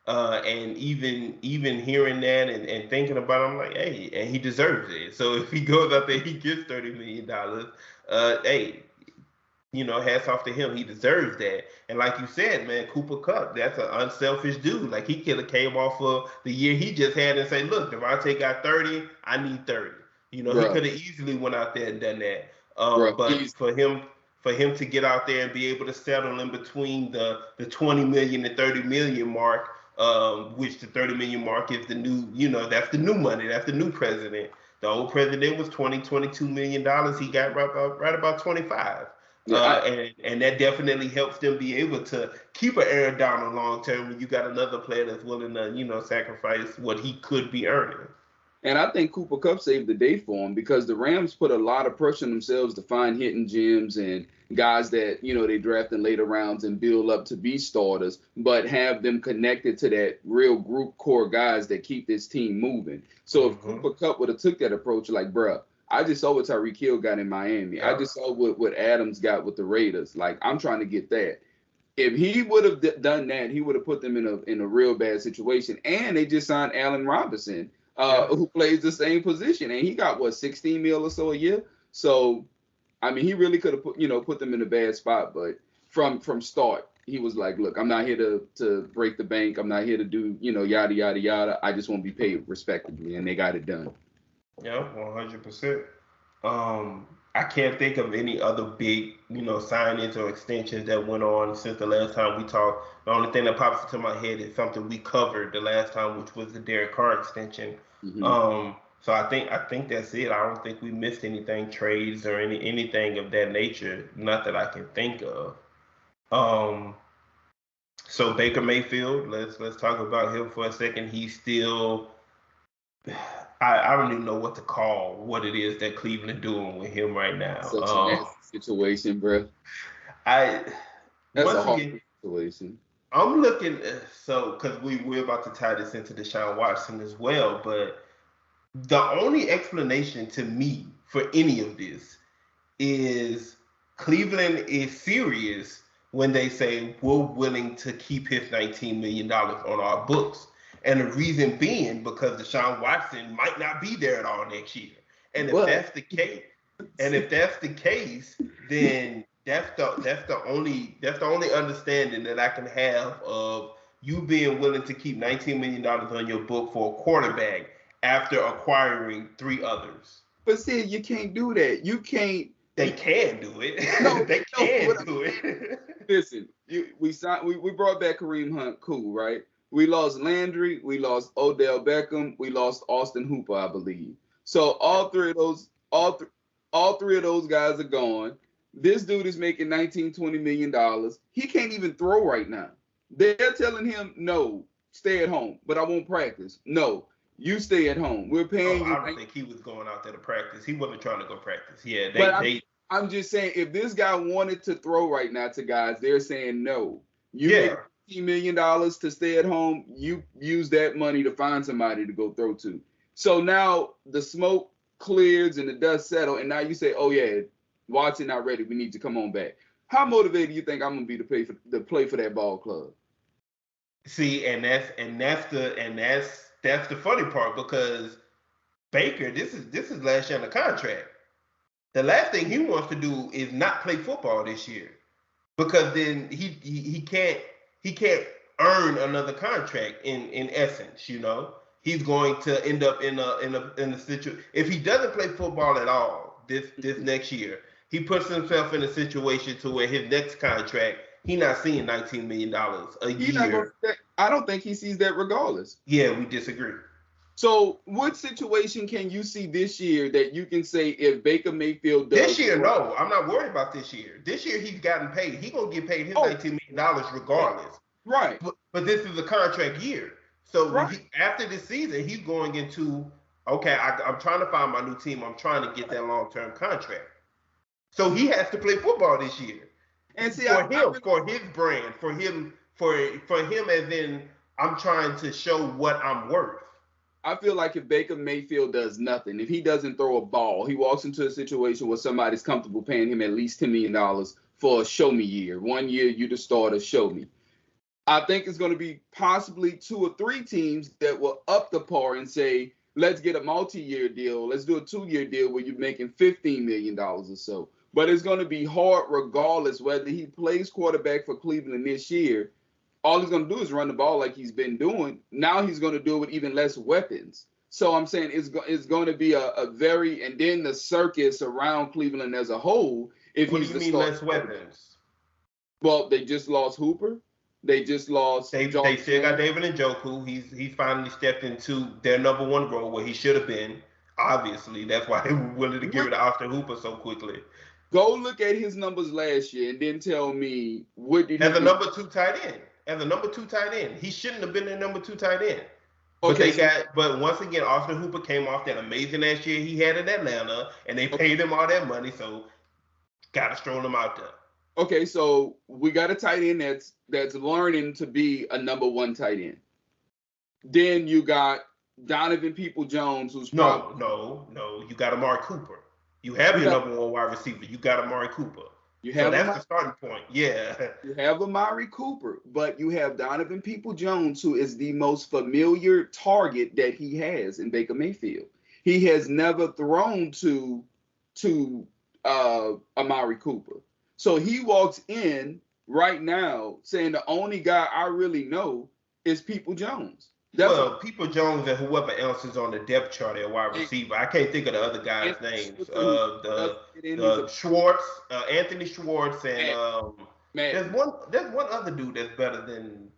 And even hearing that and thinking about it, I'm like, hey, and he deserves it. So if he goes out there, he gets $30 million. Hey, hats off to him. He deserves that. And like you said, man, Cooper Kupp, that's an unselfish dude. Like, he could have came off of the year he just had and say, look, Devontae got 30, I need 30. He could have easily went out there and done that. But for him to get out there and be able to settle in between the 20 million and 30 million mark, which the 30 million mark is the new, that's the new money. That's the new president. The old president was $22 million. He got right about 25. And that definitely helps them be able to keep an Aaron Donald long term when you got another player that's willing to, sacrifice what he could be earning. And I think Cooper Kupp saved the day for him because the Rams put a lot of pressure on themselves to find hidden gems and guys that, they draft in later rounds and build up to be starters, but have them connected to that real group core guys that keep this team moving. So if Cooper Kupp would have took that approach, like, bruh, I just saw what Tyreek Hill got in Miami. Yeah. I just saw what Adams got with the Raiders. Like, I'm trying to get that. If he would have done that, he would have put them in a real bad situation. And they just signed Allen Robinson who plays the same position, and he got what, 16 mil or so a year. So, I mean, he really could have put them in a bad spot, but from start, he was like, look, I'm not here to break the bank. I'm not here to do, yada, yada, yada. I just want to be paid respectably, and they got it done. Yeah, 100%. I can't think of any other big, signings or extensions that went on since the last time we talked. The only thing that pops into my head is something we covered the last time, which was the Derek Carr extension. Mm-hmm. So I think that's it. I don't think we missed anything, trades or anything of that nature. Not that I can think of. So Baker Mayfield, let's talk about him for a second. He's still, I don't even know what to call what it is that Cleveland doing with him right now. Such a nasty situation, bro. That's a hard situation. I'm looking because we're about to tie this into Deshaun Watson as well, but the only explanation to me for any of this is Cleveland is serious when they say we're willing to keep his $19 million on our books. And the reason being because Deshaun Watson might not be there at all next year. And if that's the case, then that's the only understanding that I can have of you being willing to keep $19 million on your book for a quarterback after acquiring 3 others. But see, you can't do that. You can't. They can do it. No, they can do it. Listen, we brought back Kareem Hunt, cool, right? We lost Landry, we lost Odell Beckham, we lost Austin Hooper, I believe. So all three of those guys are gone. This dude is making $19-20 million. He can't even throw right now. They're telling him, no, stay at home, but I won't practice. No, you stay at home. We're paying you. I don't think he was going out there to practice. He wasn't trying to go practice. Yeah, I'm just saying, if this guy wanted to throw right now to guys, they're saying no. You make $15 million to stay at home. You use that money to find somebody to go throw to. So now the smoke clears and the dust settles, and now you say, "Oh yeah, Watson not ready. We need to come on back." How motivated do you think I'm gonna be to play for that ball club? See, and that's the funny part because Baker, this is last year on the contract. The last thing he wants to do is not play football this year, because then he can't earn another contract in essence. He's going to end up in a situation. If he doesn't play football at all this next year, he puts himself in a situation to where his next contract, he's not seeing $19 million a year. I don't think he sees that regardless. Yeah, we disagree. So what situation can you see this year that you can say if Baker Mayfield does? This year, no. I'm not worried about this year. This year, he's gotten paid. He's going to get paid his $19 million regardless. Right. But this is a contract year. So after this season, he's going into, okay, I'm trying to find my new team. I'm trying to get that long-term contract. So he has to play football this year. And see, for his brand, for him as in, I'm trying to show what I'm worth. I feel like if Baker Mayfield does nothing, if he doesn't throw a ball, he walks into a situation where somebody's comfortable paying him at least $10 million for a show me year. 1 year, you the starter, show me. I think it's going to be possibly 2 or 3 teams that will up the par and say, let's get a multi-year deal. Let's do a 2-year deal where you're making $15 million or so. But it's going to be hard regardless whether he plays quarterback for Cleveland this year. All he's going to do is run the ball like he's been doing. Now he's going to do it with even less weapons. So I'm saying it's going to be a very, and then the circus around Cleveland as a whole. What do you mean less weapons? Well, they just lost Hooper. They just lost. They still got David Njoku. He's finally stepped into their number 1 role where he should have been. Obviously, that's why they were willing to give it to Austin Hooper so quickly. Go look at his numbers last year and then tell me what did he do? As a number 2 tight end. He shouldn't have been their number 2 tight end. Okay, but once again, Austin Hooper came off that amazing last year he had in Atlanta, and they paid him all that money, so gotta stroll him out there. Okay, so we got a tight end that's learning to be a number 1 tight end. Then you got Donovan Peoples-Jones, who's no. You got Amari Cooper. You have your number 1 wide receiver. You got Amari Cooper. You So have that's the starting point. Yeah. You have Amari Cooper, but you have Donovan Peoples-Jones, who is the most familiar target that he has in Baker Mayfield. He has never thrown to Amari Cooper. So he walks in right now saying the only guy I really know is Peoples-Jones. Well, People Jones and whoever else is on the depth chart at wide receiver. I can't think of the other guys' names. The Schwartz, Anthony Schwartz, and man, there's one other dude that's better than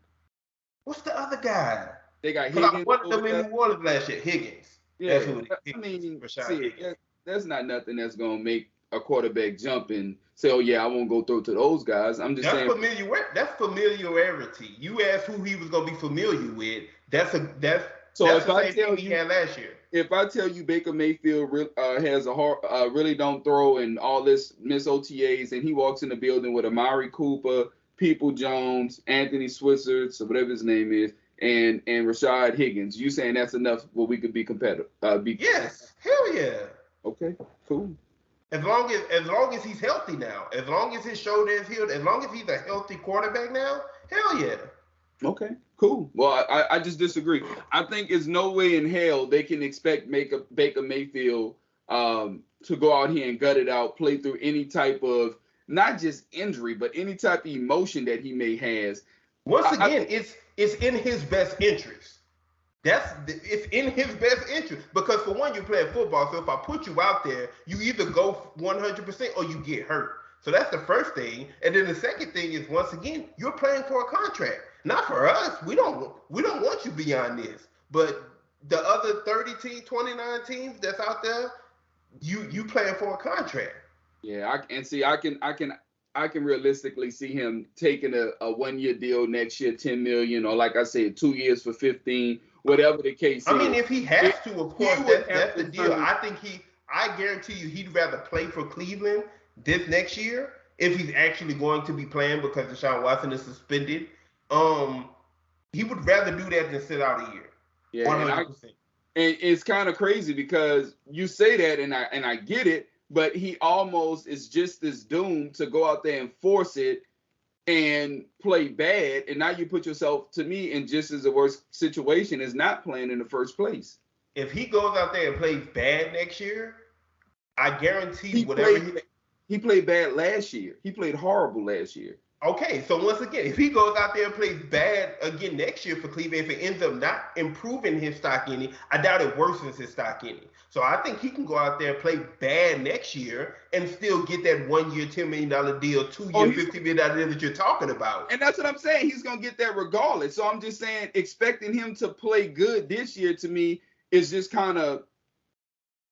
what's the other guy? They got Because I Higgins. wanted them in New Orleans last year. Higgins. Yeah, That's who it is. I mean, Higgins. that's not nothing that's gonna make a quarterback jump and say, "Oh yeah, I won't go throw to those guys." I'm just saying that's familiarity. You asked who he was gonna be familiar with. That's so. That's If the I same tell thing he you, had last year. if I tell you Baker Mayfield has a hard, really don't throw and all this miss OTAs, and he walks in the building with Amari Cooper, Peoples-Jones, Anthony Switzer, so whatever his name is, and Rashad Higgins, you saying that's enough where we could be competitive? Yes, hell yeah. Okay, cool. As long as he's healthy now, as long as his shoulder is healed, as long as he's a healthy quarterback now, hell yeah. Okay, cool. Well, I just disagree. I think there's no way in hell they can expect Baker Mayfield to go out here and gut it out, play through any type of not just injury, but any type of emotion that he may has. Once again, it's in his best interest. It's in his best interest because for one, you're playing football. So if I put you out there, you either go 100% or you get hurt. So that's the first thing. And then the second thing is, once again, you're playing for a contract, not for us. We don't want you beyond this. But the other 30 teams, 29 teams that's out there, you playing for a contract. Yeah, I can realistically see him taking a 1-year deal next year, 10 million, or like I said, 2 years for 15, whatever the case is. I mean, if he has to, of course, that's the deal. I guarantee you he'd rather play for Cleveland this next year if he's actually going to be playing because Deshaun Watson is suspended. He would rather do that than sit out a year. Yeah, 100%. And it's kind of crazy because you say that, and I get it, but he almost is just as doomed to go out there and force it and play bad. And now you put yourself, to me, in just as the worst situation as not playing in the first place. If he goes out there and plays bad next year, I guarantee he played bad last year. He played horrible last year. Okay, so once again, if he goes out there and plays bad again next year for Cleveland, if it ends up not improving his stock any, I doubt it worsens his stock any. So I think he can go out there and play bad next year and still get that 1 year, $10 million deal, 2 year, $50 million deal that you're talking about. And that's what I'm saying. He's going to get that regardless. So I'm just saying, expecting him to play good this year to me is just kind of.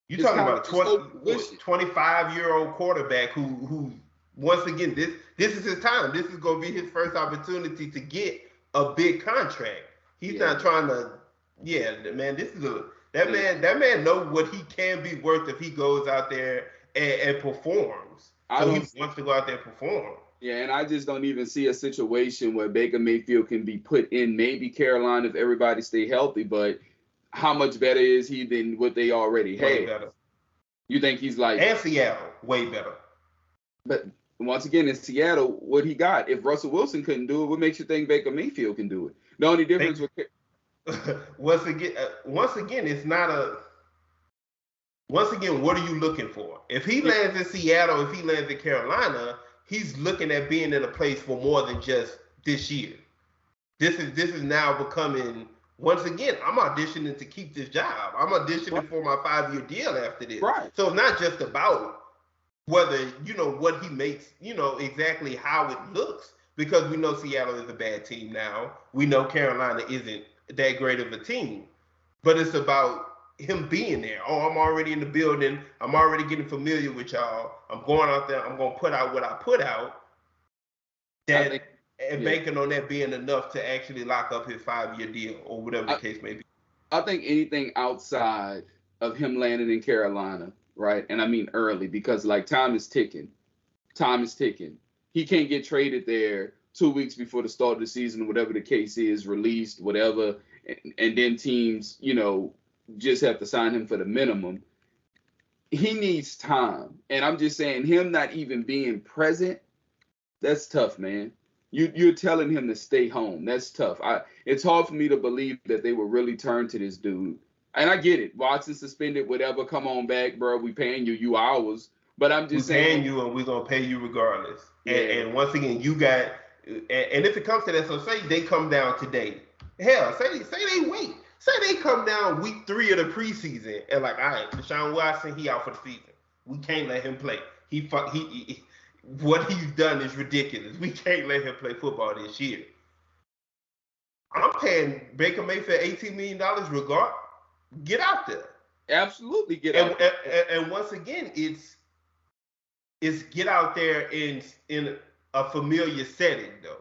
You're talking about a 25-year-old quarterback who once again, this is his time. This is going to be his first opportunity to get a big contract. He's not trying to. Yeah, man. That man knows what he can be worth if he goes out there and performs. So he wants to go out there and perform. Yeah, and I just don't even see a situation where Baker Mayfield can be put in maybe Carolina if everybody stay healthy, but how much better is he than what they already Way had? better. You think he's like. And Seattle, way better. But once again, in Seattle, what he got, if Russell Wilson couldn't do it, what makes you think Baker Mayfield can do it? The only difference once again, it's not a. Once again, what are you looking for? If he lands in Seattle, if he lands in Carolina, he's looking at being in a place for more than just this year. This is now becoming. Once again, I'm auditioning to keep this job. I'm auditioning for my 5-year deal after this. Right. So it's not just about whether, what he makes, exactly how it looks, because we know Seattle is a bad team now. We know Carolina isn't that great of a team. But it's about him being there. Oh, I'm already in the building. I'm already getting familiar with y'all. I'm going out there. I'm going to put out what I put out. Banking on that being enough to actually lock up his 5-year deal or whatever the case may be. I think anything outside of him landing in Carolina, right? And I mean early, because time is ticking. Time is ticking. He can't get traded there 2 weeks before the start of the season, whatever the case is, released, whatever. And then teams, just have to sign him for the minimum. he needs time. And I'm just saying, him not even being present, that's tough, man. You're telling him to stay home. That's tough. It's hard for me to believe that they would really turn to this dude. And I get it. Watson suspended, whatever. Come on back, bro. We paying you ours. But I'm just saying, paying you, and we're gonna pay you regardless. Yeah. And once again, you got. And if it comes to that, so say they come down today. Hell, say they wait. Say they come down week 3 of the preseason and like, all right, Deshaun Watson, he out for the season. We can't let him play. What he's done is ridiculous. We can't let him play football this year. I'm paying Baker Mayfield $18 million regard. Get out there. Absolutely get out there. And once again, it's get out there in a familiar setting, though.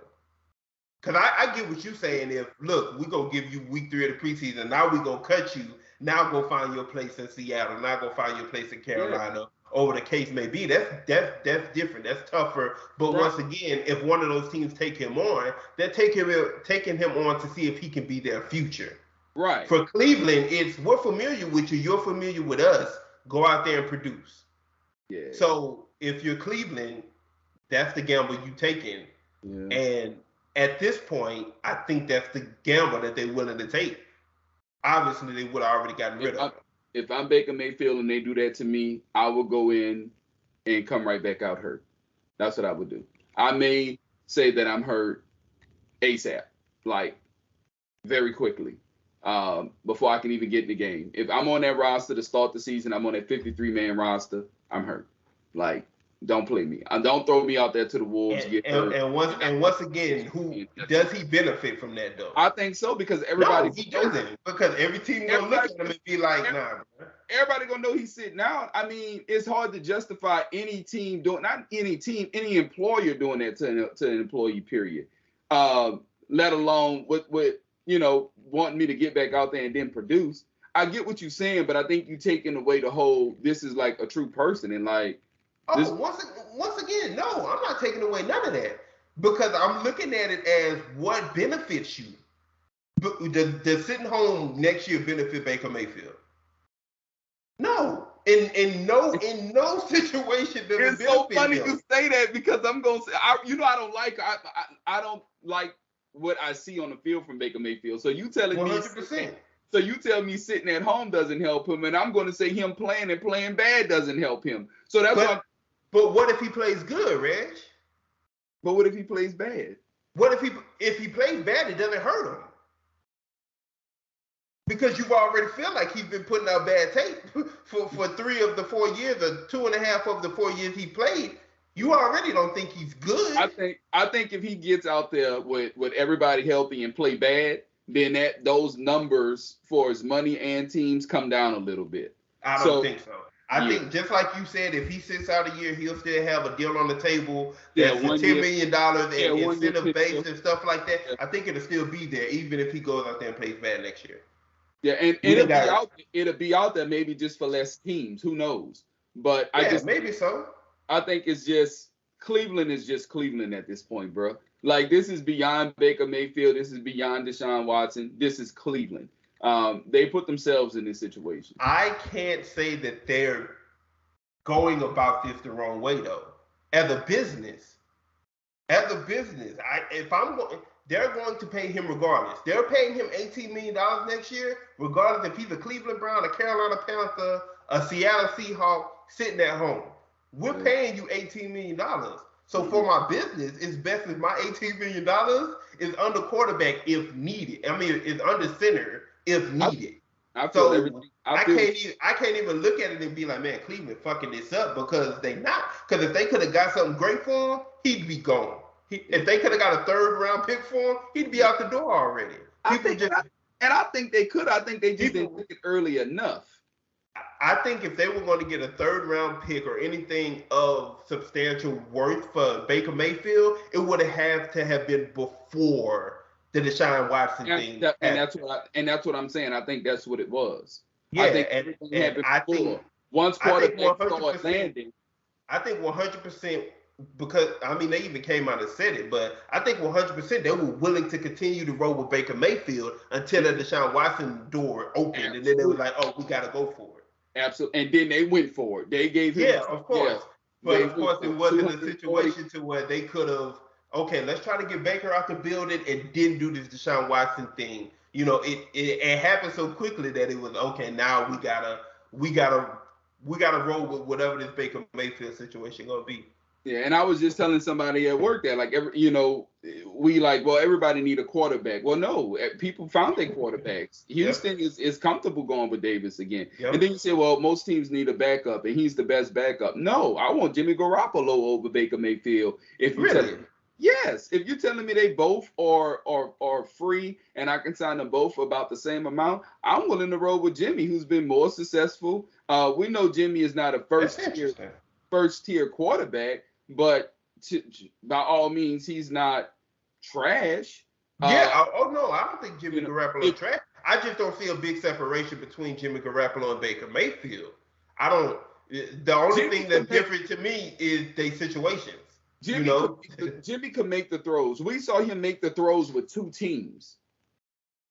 Because I get what you're saying. If, look, we're going to give you week 3 of the preseason. Now we're going to cut you. Now go find your place in Seattle. Now go find your place in Carolina. Or the case may be. That's different. That's tougher. But once again, if one of those teams take him on, they're taking him on to see if he can be their future. Right. For Cleveland, it's we're familiar with you. You're familiar with us. Go out there and produce. Yeah. So if you're Cleveland, that's the gamble you taking. Yeah. And at this point, I think that's the gamble that they're willing to take. Obviously, they would have already gotten rid of him. If I'm Baker Mayfield and they do that to me, I will go in and come right back out hurt. That's what I would do. I may say that I'm hurt ASAP, like very quickly, before I can even get in the game. If I'm on that roster to start the season, I'm on that 53-man roster, I'm hurt. Like, don't play me. Don't throw me out there to the wolves. And once again, who does he benefit from that though? I think so because everybody. No, he doesn't, because every team gonna look at him and be like, nah, bro. Everybody gonna know he's sitting out. I mean, it's hard to justify any team doing, not any team, any employer doing that to an employee. Period. Let alone with wanting me to get back out there and then produce. I get what you're saying, but I think you taking away the whole. This is like a true person and like. Once again, no, I'm not taking away none of that because I'm looking at it as what benefits you. Does sitting home next year benefit Baker Mayfield? No, in no situation does it benefit. It's so funny him. to say that because I'm gonna say, I don't like what I see on the field from Baker Mayfield. So you telling 100%. me? So you tell me sitting at home doesn't help him, and I'm going to say him playing and playing bad doesn't help him. So that's why. But what if he plays good, Reg? But what if he plays bad? What if he plays bad, it doesn't hurt him? Because you've already feel like he's been putting out bad tape for 3 of the 4 years, or 2.5 of the 4 years he played. You already don't think he's good. I think if he gets out there with everybody healthy and play bad, then those numbers for his money and teams come down a little bit. I don't think so. I think just like you said, if he sits out a year, he'll still have a deal on the table that's $10 million and incentive based and stuff like that. I think it'll still be there, even if he goes out there and plays bad next year. Yeah, and it'll be out there maybe just for less teams. Who knows? But maybe so. I think it's just Cleveland is just Cleveland at this point, bro. Like, this is beyond Baker Mayfield. This is beyond Deshaun Watson. This is Cleveland. They put themselves in this situation. I can't say that they're going about this the wrong way, though. As a business, they're going to pay him regardless. They're paying him $18 million next year, regardless if he's a Cleveland Brown, a Carolina Panther, a Seattle Seahawk sitting at home. We're paying you $18 million. So for my business, it's best if my $18 million is under quarterback if needed. I mean, it's under center if needed. I can't even look at it and be like, man, Cleveland fucking this up, because they not. Because if they could have got something great for him, he'd be gone. If they could have got a 3rd round pick for him, he'd be out the door already. I think they could. I think they just didn't pick it early enough. I think if they were going to get a 3rd round pick or anything of substantial worth for Baker Mayfield, it would have to have been before the Deshaun Watson thing. And that's what I'm saying. I think that's what it was. Yeah, I think everything happened before. Once quarterback started landing. I think 100%, because, I mean, they even came out and said it, but I think 100% they were willing to continue to roll with Baker Mayfield until the Deshaun Watson door opened, and then they were like, oh, we got to go for it. Absolutely. And then they went for it. They gave him. Yeah, of course. Yeah, But of course, it wasn't a 240. situation to where they could have, okay, let's try to get Baker out the building and didn't do this Deshaun Watson thing. You know, it happened so quickly that it was okay. Now we gotta we gotta roll with whatever this Baker Mayfield situation gonna be. Yeah, and I was just telling somebody at work that, like, we like, well, everybody need a quarterback. Well, no, people found their quarterbacks. Houston is comfortable going with Davis again. Yep. And then you say, well, most teams need a backup, and he's the best backup. No, I want Jimmy Garoppolo over Baker Mayfield. If you Really? Yes, if you're telling me they both are free and I can sign them both for about the same amount, I'm willing to roll with Jimmy, who's been more successful. We know Jimmy is not a first tier quarterback, but by all means, he's not trash. Yeah. No, I don't think Jimmy Garoppolo is trash. I just don't see a big separation between Jimmy Garoppolo and Baker Mayfield. I don't. The only thing that's different to me is their situations. Jimmy could make the throws. We saw him make the throws with two teams.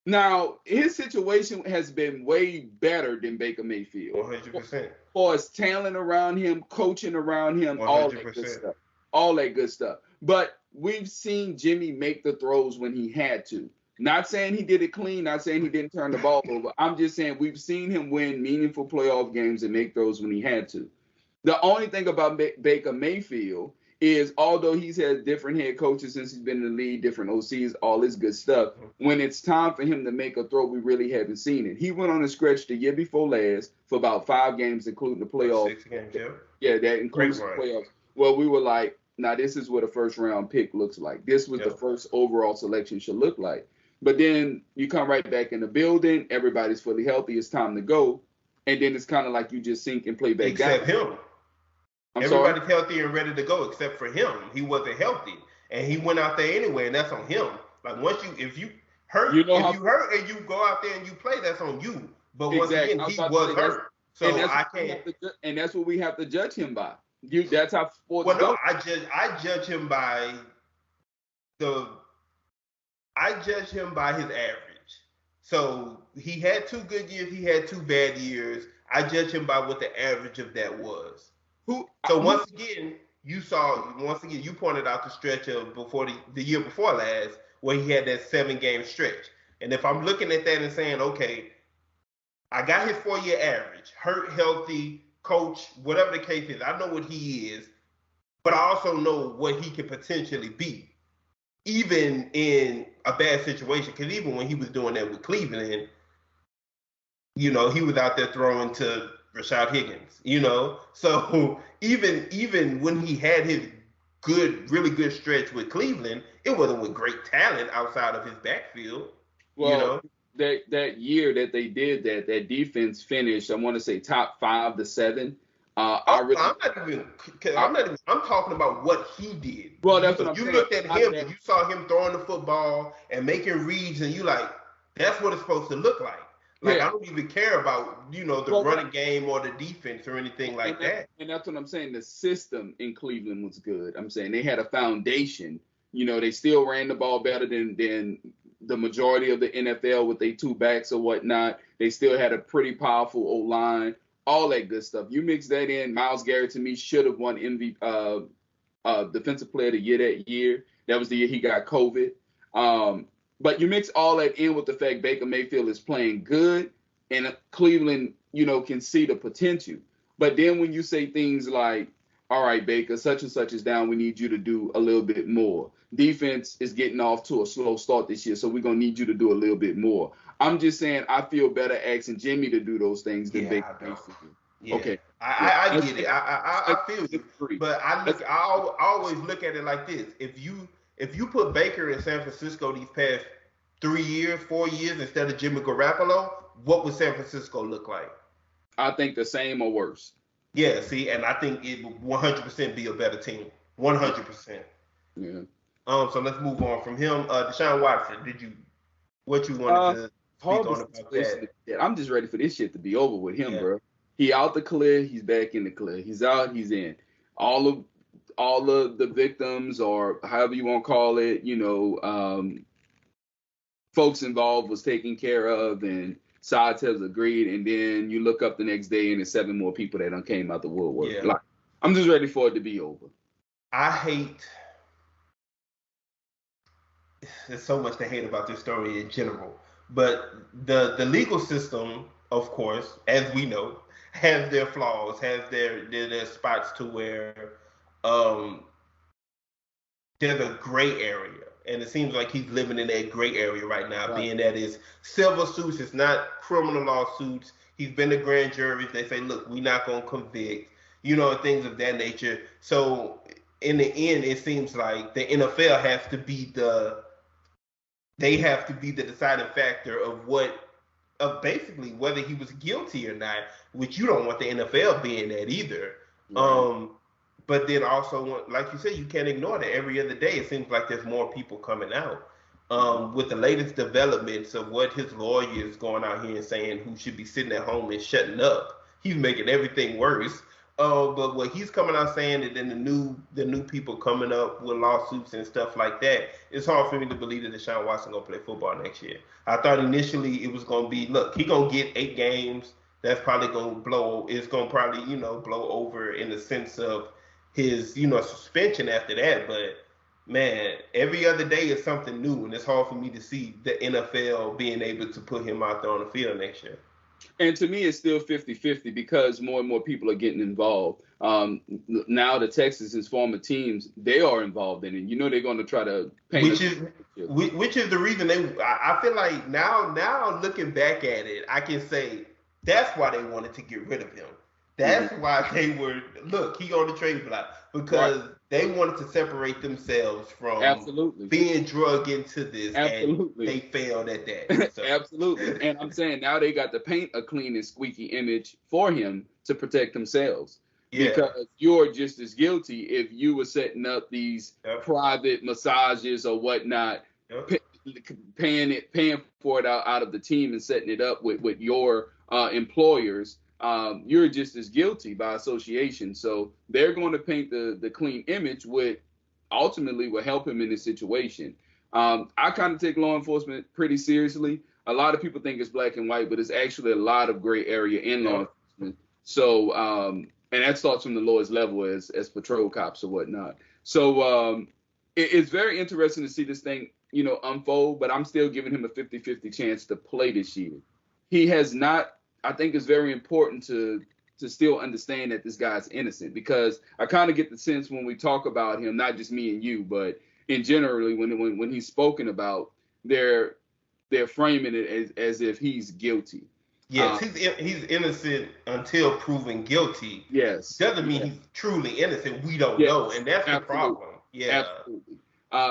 Now, his situation has been way better than Baker Mayfield. 100%. For his talent around him, coaching around him, 100%. all that good stuff. But we've seen Jimmy make the throws when he had to. Not saying he did it clean, not saying he didn't turn the ball over. I'm just saying we've seen him win meaningful playoff games and make throws when he had to. The only thing about Baker Mayfield is, although he's had different head coaches since he's been in the league, different OCs, all this good stuff, when it's time for him to make a throw, we really haven't seen it. He went on a stretch the year before last for about 5 games, including the playoffs. 6 games, yeah. Yeah, that includes the playoffs. Well, we were like, now this is what a first-round pick looks like. This was the first overall selection should look like. But then you come right back in the building, everybody's fully healthy, it's time to go, and then it's kind of like you just sink and play back down. Except him. Everybody's healthy and ready to go except for him. He wasn't healthy, and he went out there anyway, and that's on him. Like if you hurt, and you go out there and you play, that's on you. But once again, he was hurt, so I can't. And that's what we have to judge him by. That's how sports go. No, I judge him by his average. So he had 2 good years, he had 2 bad years. I judge him by what the average of that was. Once again, you pointed out the stretch of before the year before last, where he had that 7-game stretch. And if I'm looking at that and saying, okay, I got his 4-year average, hurt, healthy, coach, whatever the case is, I know what he is, but I also know what he could potentially be, even in a bad situation. Because even when he was doing that with Cleveland, he was out there throwing to Rashad Higgins, So even when he had his really good stretch with Cleveland, it wasn't with great talent outside of his backfield. Well, that year that they did that defense finished, I want to say top 5 to 7. I'm talking about what he did. Well, that's what I'm saying. You looked at him and you saw him throwing the football and making reads, and you like, that's what it's supposed to look like. Like, I don't even care about, the running game or the defense or anything like that. And that's what I'm saying. The system in Cleveland was good. I'm saying they had a foundation. They still ran the ball better than the majority of the NFL with their 2 backs or whatnot. They still had a pretty powerful O-line, all that good stuff. You mix that in, Myles Garrett, to me, should have won MVP, Defensive Player of the Year that year. That was the year he got COVID. But you mix all that in with the fact Baker Mayfield is playing good, and Cleveland, can see the potential. But then when you say things like, all right, Baker, such and such is down, we need you to do a little bit more. Defense is getting off to a slow start this year, so we're going to need you to do a little bit more. I'm just saying I feel better asking Jimmy to do those things than Baker Mayfield. Yeah. Okay. I get it. I feel you. But I always look at it like this. If you put Baker in San Francisco these past 3 years, 4 years instead of Jimmy Garoppolo, what would San Francisco look like? I think the same or worse. Yeah, see, and I think it would 100% be a better team. 100%. Yeah. So let's move on from him. Deshaun Watson, what you wanted to speak on about that? I'm just ready for this shit to be over with him, bro. He out the clear, he's back in the clear. He's out, he's in. All of the victims, or however you want to call it, folks involved was taken care of, and sides have agreed, and then you look up the next day and there's 7 more people that done came out the woodwork. Yeah. Like, I'm just ready for it to be over. I hate. There's so much to hate about this story in general, but the legal system, of course, as we know, has their flaws, has their spots to where um, there's a gray area. And it seems like he's living in that gray area right now, Right. being that it's civil suits, it's not criminal lawsuits. He's been to grand juries. They say, look, we're not going to convict, things of that nature. So in the end, it seems like the NFL has to be the deciding factor of basically whether he was guilty or not, which you don't want the NFL being that either. Right. But then also, like you said, you can't ignore that every other day it seems like there's more people coming out. With the latest developments of what his lawyer is going out here and saying who should be sitting at home and shutting up, he's making everything worse. But what he's coming out saying, and then the new people coming up with lawsuits and stuff like that, it's hard for me to believe that Deshaun Watson gonna play football next year. I thought initially it was gonna be, look, he gonna get 8 games. That's probably gonna blow. It's gonna probably blow over in the sense of his suspension after that. But man, every other day is something new, and it's hard for me to see the NFL being able to put him out there on the field next year. And to me, it's still 50-50 because more and more people are getting involved. Now the Texans' former teams, they are involved in it. They're going to try to paint. Which is the reason I feel like now looking back at it, I can say that's why they wanted to get rid of him. That's why they were, look, he on the trade block, because they wanted to separate themselves from being drugged into this, and they failed at that. So. Absolutely. And I'm saying now they got to paint a clean and squeaky image for him to protect themselves. Yeah. Because you're just as guilty if you were setting up these private massages or whatnot, paying for it out of the team and setting it up with your employers. You're just as guilty by association. So they're going to paint the clean image, which ultimately will help him in this situation. I kind of take law enforcement pretty seriously. A lot of people think it's black and white, but it's actually a lot of gray area in law enforcement. So, and that starts from the lowest level as patrol cops or whatnot. So it's very interesting to see this thing, unfold, but I'm still giving him a 50-50 chance to play this year. He has not. I think it's very important to still understand that this guy's innocent, because I kind of get the sense when we talk about him, not just me and you, but in generally when he's spoken about, they're framing it as if he's guilty. Yes, he's innocent until proven guilty. Yes, doesn't mean he's truly innocent. We don't know, and that's the problem. Yeah, absolutely.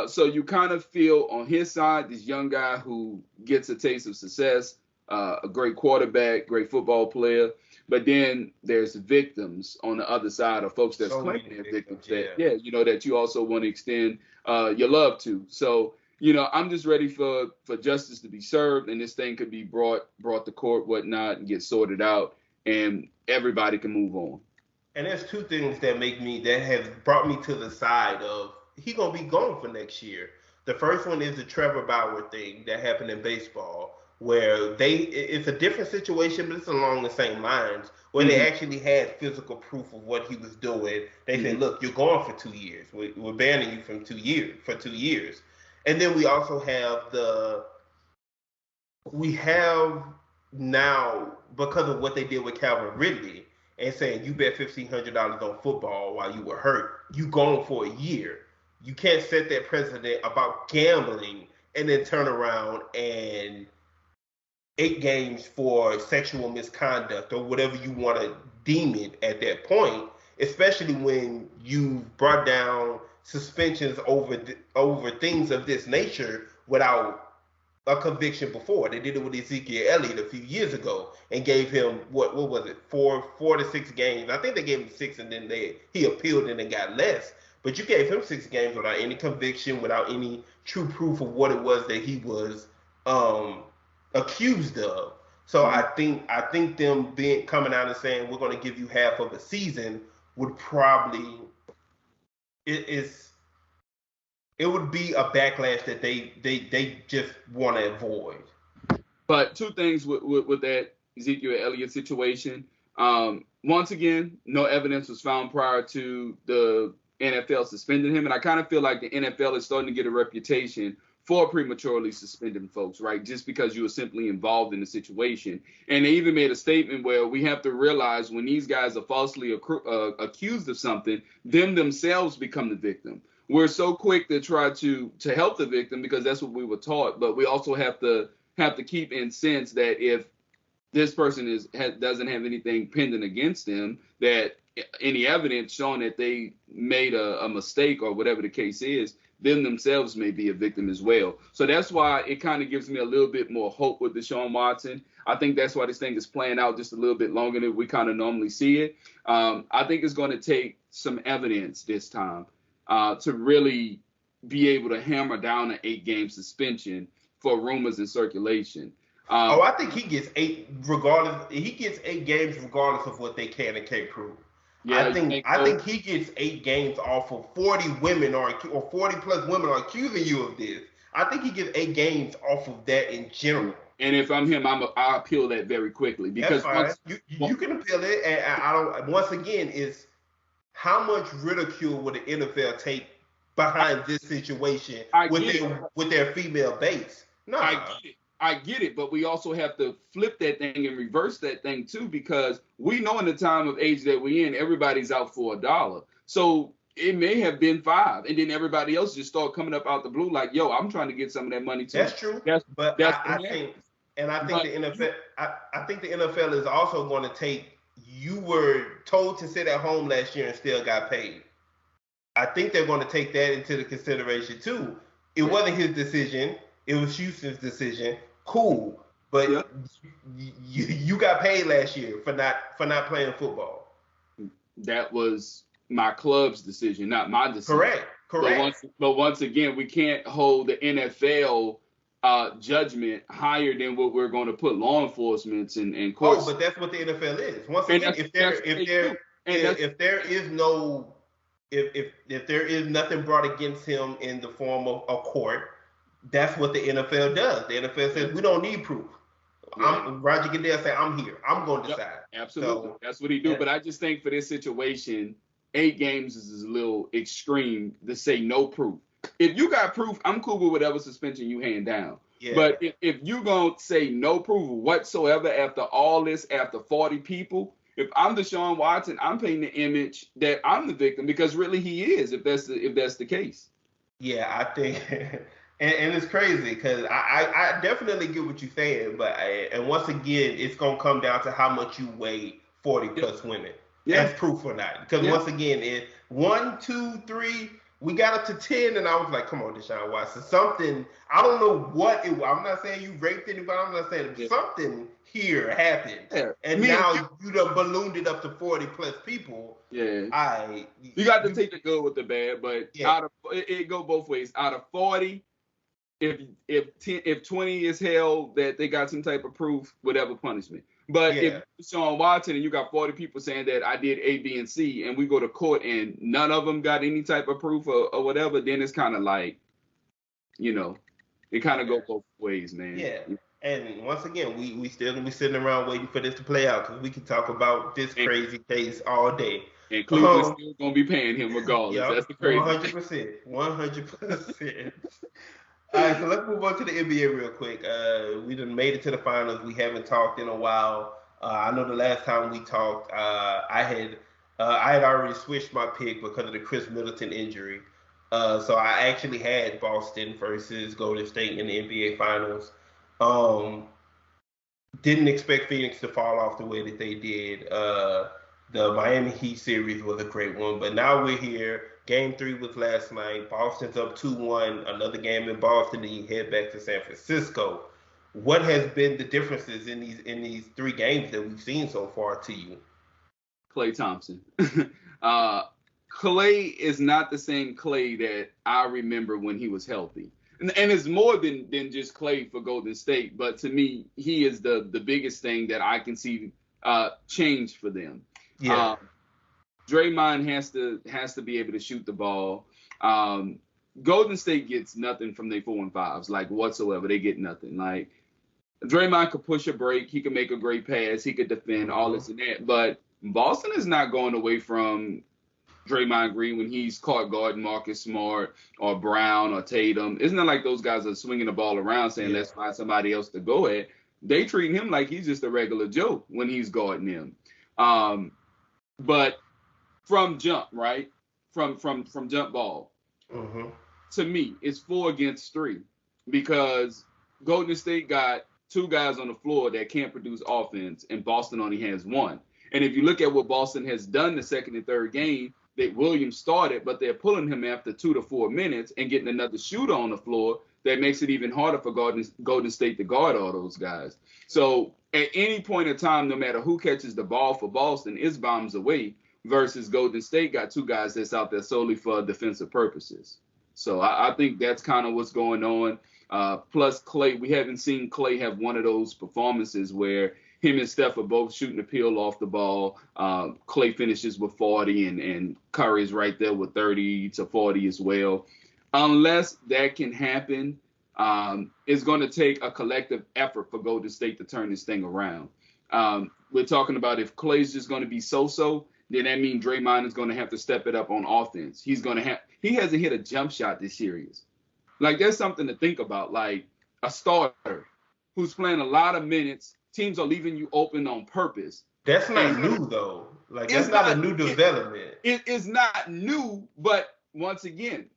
So you kind of feel on his side, this young guy who gets a taste of success. A great quarterback, great football player, but then there's victims on the other side, of folks that's claiming they're victims that you also want to extend your love to. So I'm just ready for justice to be served, and this thing could be brought to court, whatnot, and get sorted out, and everybody can move on. And there's 2 things that have brought me to the side of he gonna be gone for next year. The first one is the Trevor Bauer thing that happened in baseball, where it's a different situation, but it's along the same lines, where they actually had physical proof of what he was doing. They said, look, you're gone for 2 years. We're banning you for 2 years. And then we also have now, because of what they did with Calvin Ridley, and saying you bet $1,500 on football while you were hurt, you gone for a year. You can't set that precedent about gambling and then turn around and 8 games for sexual misconduct or whatever you want to deem it at that point, especially when you brought down suspensions over things of this nature without a conviction before. They did it with Ezekiel Elliott a few years ago and gave him what was it, 4 to 6 games. I think they gave him 6, and then he appealed and then got less. But you gave him 6 games without any conviction, without any true proof of what it was that he was accused of. So I think them coming out and saying we're going to give you half of a season would probably it would be a backlash that they just want to avoid. But two things with that Ezekiel Elliott situation. Once again, no evidence was found prior to the NFL suspending him. And I kind of feel like the NFL is starting to get a reputation for prematurely suspending folks, right? Just because you were simply involved in the situation. And they even made a statement where we have to realize when these guys are falsely accused of something, them themselves become the victim. We're so quick to try to help the victim because that's what we were taught, but we also have to keep in sense that if this person doesn't have anything pending against them, that any evidence showing that they made a mistake or whatever the case is, them themselves may be a victim as well. So that's why it kind of gives me a little bit more hope with Deshaun Watson. I think that's why this thing is playing out just a little bit longer than we kind of normally see it. I think it's going to take some evidence this time to really be able to hammer down an 8-game suspension for rumors in circulation. I think he gets 8 regardless. He gets 8 games regardless of what they can and can't prove. Yeah, I think he gets 8 games off of 40 women or 40 plus women are accusing you of this. I think he gets 8 games off of that in general. And if I'm him, I'll appeal that very quickly because you can appeal it. And I don't. Once again, is how much ridicule would the NFL take behind this situation with their female base? No, I get it, but we also have to flip that thing and reverse that thing too, because we know in the time of age that we're in, everybody's out for $1. So it may have been 5, and then everybody else just start coming up out the blue like, "Yo, I'm trying to get some of that money too." That's true. I think the NFL is also going to take. You were told to sit at home last year and still got paid. I think they're going to take that into the consideration too. It wasn't his decision. It was Houston's decision. Cool, but you got paid last year for not playing football. That was my club's decision, not my decision. Correct. But once again, we can't hold the NFL judgment higher than what we're going to put law enforcement and courts. Oh, but that's what the NFL is. Once again, if there is nothing brought against him in the form of a court, that's what the NFL does. The NFL says we don't need proof. Yeah. Roger Goodell said, "I'm here. I'm going to decide." Absolutely, that's what he do. Yeah. But I just think for this situation, 8 games is a little extreme to say no proof. If you got proof, I'm cool with whatever suspension you hand down. Yeah. But if you gonna say no proof whatsoever after all this, after 40 people, if I'm Deshaun Watson, I'm painting the image that I'm the victim because really he is. If that's the case. Yeah, I think. And it's crazy because I definitely get what you're saying, but once again, it's gonna come down to how much you weigh 40 plus women. Yeah. That's proof or not. Because once again, it 1, 2, 3, we got up to 10, and I was like, "Come on, Deshaun Watson, something." I don't know what it was. I'm not saying you raped anybody. I'm not saying something here happened, and now you done ballooned it up to 40 plus people. Yeah, you got to take the good with the bad, but it go both ways. Out of 40. If 20 is held that they got some type of proof, whatever punishment. But if Deshaun Watson and you got 40 people saying that I did A, B, and C, and we go to court and none of them got any type of proof or whatever, then it's kind of like, it kind of go both ways, man. Yeah. And once again, we still gonna be sitting around waiting for this to play out because we can talk about this crazy case all day. And Cleveland's still gonna be paying him regardless. That's the crazy 100%. All right, so let's move on to the NBA real quick. We done made it to the finals. We haven't talked in a while. I know the last time we talked, I had already switched my pick because of the Chris Middleton injury. So I actually had Boston versus Golden State in the NBA finals. Didn't expect Phoenix to fall off the way that they did. The Miami Heat series was a great one, but now we're here. Game 3 was last night. Boston's up 2-1. Another game in Boston, then you head back to San Francisco. What has been the differences in these 3 games that we've seen so far to you? Klay Thompson. Klay is not the same Klay that I remember when he was healthy. And it's more than just Klay for Golden State, but to me, he is the biggest thing that I can see change for them. Yeah. Draymond has to be able to shoot the ball. Golden State gets nothing from their 4 and 5s, like whatsoever. They get nothing. Like Draymond could push a break. He could make a great pass. He could defend all this and that. But Boston is not going away from Draymond Green when he's caught guarding Marcus Smart or Brown or Tatum. It's not like those guys are swinging the ball around saying, let's find somebody else to go at. They treat him like he's just a regular Joe when he's guarding him. But from jump, right? From jump ball, to me, it's 4 against 3 because Golden State got 2 guys on the floor that can't produce offense, and Boston only has 1. And if you look at what Boston has done the second and third game, that Williams started, but they're pulling him after 2 to 4 minutes and getting another shooter on the floor that makes it even harder for Golden State to guard all those guys. So at any point in time, no matter who catches the ball for Boston, it's bombs away versus Golden State got 2 guys that's out there solely for defensive purposes. So I think that's kind of what's going on. Plus Clay, we haven't seen Clay have one of those performances where him and Steph are both shooting the peel off the ball. Clay finishes with 40 and Curry's right there with 30 to 40 as well. Unless that can happen, it's going to take a collective effort for Golden State to turn this thing around. We're talking about if Clay's just going to be so-so, then that means Draymond is going to have to step it up on offense. He hasn't hit a jump shot this series. Like, there's something to think about. Like, a starter who's playing a lot of minutes, teams are leaving you open on purpose. That's not new, though. Like, that's not a new development. It is not new, but once again,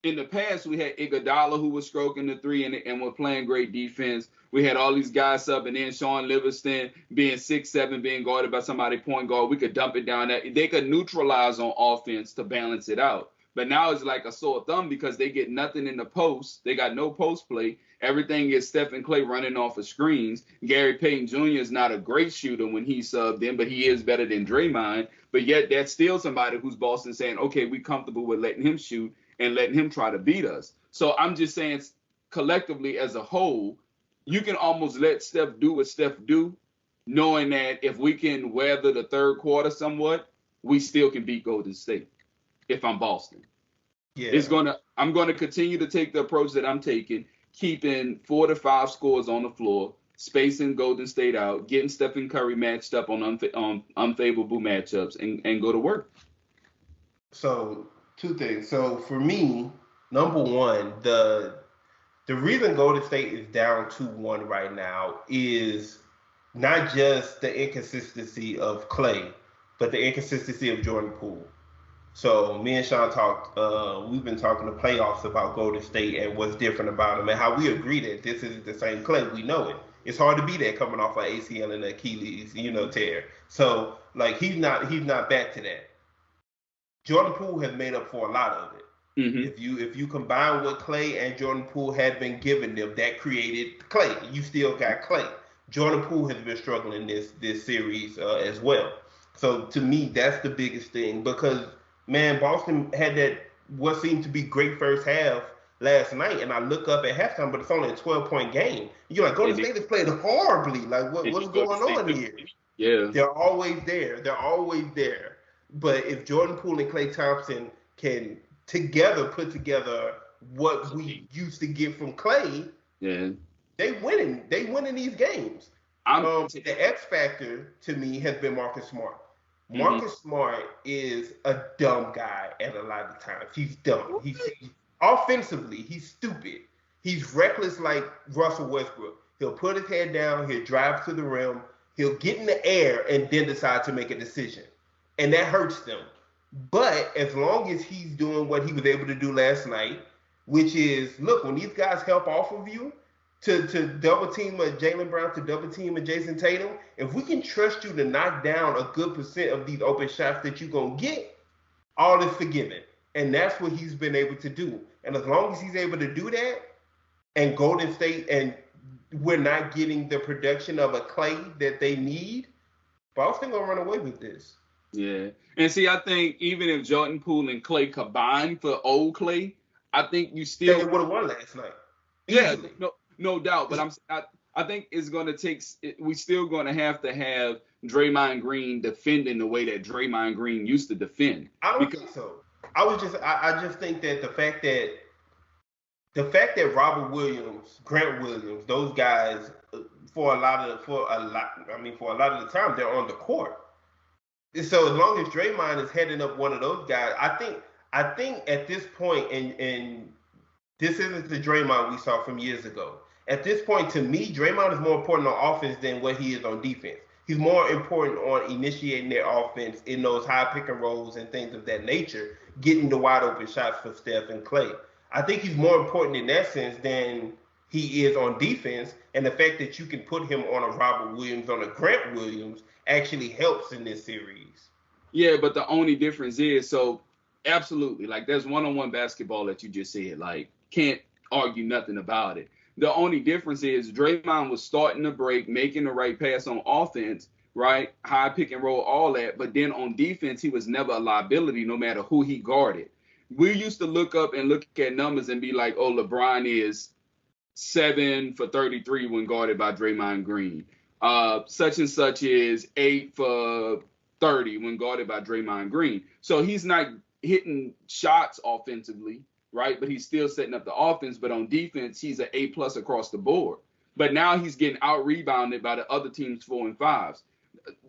in the past, we had Iguodala who was stroking the 3 and were playing great defense. We had all these guys subbing in, Sean Livingston being 6'7", being guarded by somebody point guard. We could dump it down there. They could neutralize on offense to balance it out. But now it's like a sore thumb because they get nothing in the post. They got no post play. Everything is Steph and Clay running off of screens. Gary Payton Jr. is not a great shooter when he subbed in, but he is better than Draymond. But yet that's still somebody who's Boston saying, okay, we're comfortable with letting him shoot and letting him try to beat us. So I'm just saying collectively as a whole, you can almost let Steph do what Steph do, knowing that if we can weather the third quarter somewhat, we still can beat Golden State. If I'm Boston, I'm going to continue to take the approach that I'm taking, keeping 4 to 5 scores on the floor, spacing Golden State out, getting Stephen Curry matched up on unfavorable matchups, and go to work. So 2 things. So for me, number one, the reason Golden State is down 2-1 right now is not just the inconsistency of Clay, but the inconsistency of Jordan Poole. So me and Sean we've been talking the playoffs about Golden State and what's different about them and how we agree that this isn't the same Clay. We know it. It's hard to be that coming off an ACL and Achilles, tear. So like he's not back to that. Jordan Poole has made up for a lot of it. Mm-hmm. If you combine what Clay and Jordan Poole had been giving them, that created Clay. You still got Clay. Jordan Poole has been struggling this series as well. So to me, that's the biggest thing because. Man, Boston had that what seemed to be great first half last night, and I look up at halftime, but it's only a 12-point game. You're like, Golden State has played horribly. Like, what's going on here? Yeah. They're always there. But if Jordan Poole and Klay Thompson can put together what we used to get from Klay, they winning these games. The X factor to me has been Marcus Smart. Marcus Smart is a dumb guy at a lot of times. He's dumb. Offensively, he's stupid. He's reckless like Russell Westbrook. He'll put his head down, he'll drive to the rim, he'll get in the air and then decide to make a decision. And that hurts them. But as long as he's doing what he was able to do last night, which is, look, when these guys help off of you, to double team a Jaylen Brown, to double team a Jason Tatum, if we can trust you to knock down a good percent of these open shots that you're going to get, all is forgiven. And that's what he's been able to do. And as long as he's able to do that, and Golden State, and we're not getting the production of a Clay that they need, Boston going to run away with this. Yeah. And see, I think even if Jordan Poole and Clay combined for old Clay, I think you still... They would have won last night. Easily. Yeah, no doubt, but I think it's going to take. We still going to have Draymond Green defending the way that Draymond Green used to defend. I don't think so. I just think that the fact that Robert Williams, Grant Williams, those guys for a lot of the time they're on the court. So as long as Draymond is heading up one of those guys, I think at this point, and this isn't the Draymond we saw from years ago. At this point, to me, Draymond is more important on offense than what he is on defense. He's more important on initiating their offense in those high pick and rolls and things of that nature, getting the wide open shots for Steph and Clay. I think he's more important in that sense than he is on defense, and the fact that you can put him on a Robert Williams, on a Grant Williams, actually helps in this series. Yeah, but the only difference is, so absolutely, like there's one-on-one basketball that you just said, like can't argue nothing about it. The only difference is Draymond was starting the break, making the right pass on offense, right? High pick and roll, all that. But then on defense, he was never a liability no matter who he guarded. We used to look up and look at numbers and be like, oh, LeBron is 7 for 33 when guarded by Draymond Green. Such and such is 8 for 30 when guarded by Draymond Green. So he's not hitting shots offensively, right? But he's still setting up the offense. But on defense, he's an A+ across the board. But now he's getting out-rebounded by the other team's 4 and 5s.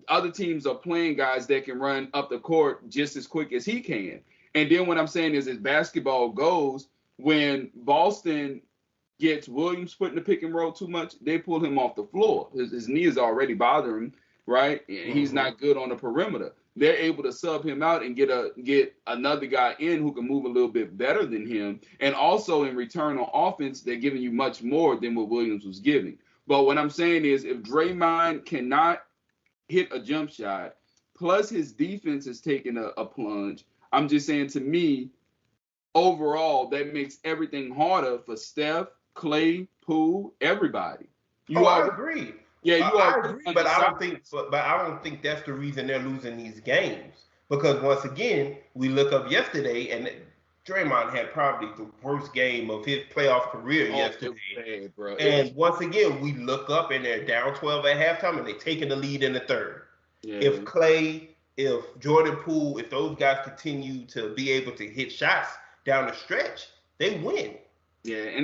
Other teams are playing guys that can run up the court just as quick as he can. And then what I'm saying is, as basketball goes, when Boston gets Williams put in the pick and roll too much, they pull him off the floor. His knee is already bothering him, right? And he's not good on the perimeter. They're able to sub him out and get another guy in who can move a little bit better than him. And also in return on offense, they're giving you much more than what Williams was giving. But what I'm saying is, if Draymond cannot hit a jump shot, plus his defense is taking a plunge, I'm just saying, to me, overall, that makes everything harder for Steph, Clay, Poole, everybody. I agree. Yeah, I agree, but I don't think that's the reason they're losing these games. Because once again, we look up yesterday, and Draymond had probably the worst game of his playoff career yesterday. Bad, and once again, we look up and they're down 12 at halftime, and they're taking the lead in the third. Yeah. If Clay, if Jordan Poole, if those guys continue to be able to hit shots down the stretch, they win. Yeah,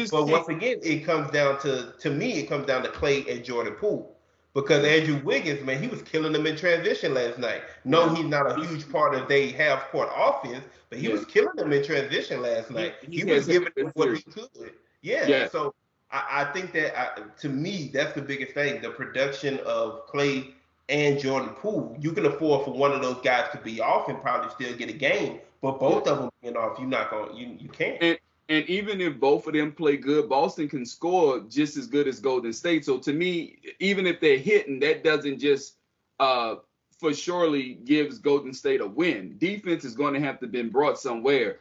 but once again, it comes down to me, it comes down to Clay and Jordan Poole. Because Andrew Wiggins, man, he was killing them in transition last night. No, he's not a huge part of their half-court offense, but he was killing them in transition last night. He was giving them what he could. Yeah. So I think that, to me, that's the biggest thing, the production of Clay and Jordan Poole. You can afford for one of those guys to be off and probably still get a game, but both of them being off, you can't. And even if both of them play good, Boston can score just as good as Golden State. So to me, even if they're hitting, that doesn't just for surely gives Golden State a win. Defense is going to have to be brought somewhere.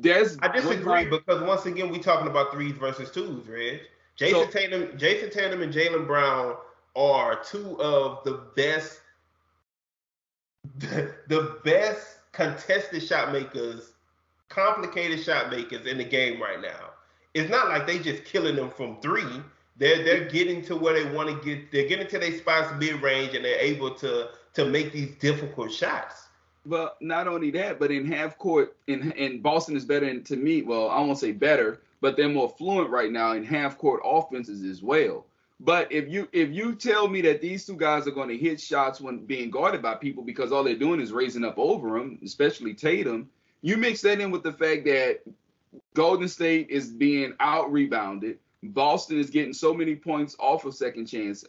I disagree because once again, we're talking about 3s versus 2s, Reg. Jason Tatum and Jaylen Brown are two of the best contested shot makers, complicated shot makers in the game right now. It's not like they just killing them from 3. They're getting to where they want to get. They're getting to their spots mid-range, and they're able to make these difficult shots. Well, not only that, but in half court, in Boston is better to me. Well, I won't say better, but they're more fluent right now in half court offenses as well. But if you tell me that these two guys are going to hit shots when being guarded by people because all they're doing is raising up over them, especially Tatum, you mix that in with the fact that Golden State is being out-rebounded. Boston is getting so many points off of second chance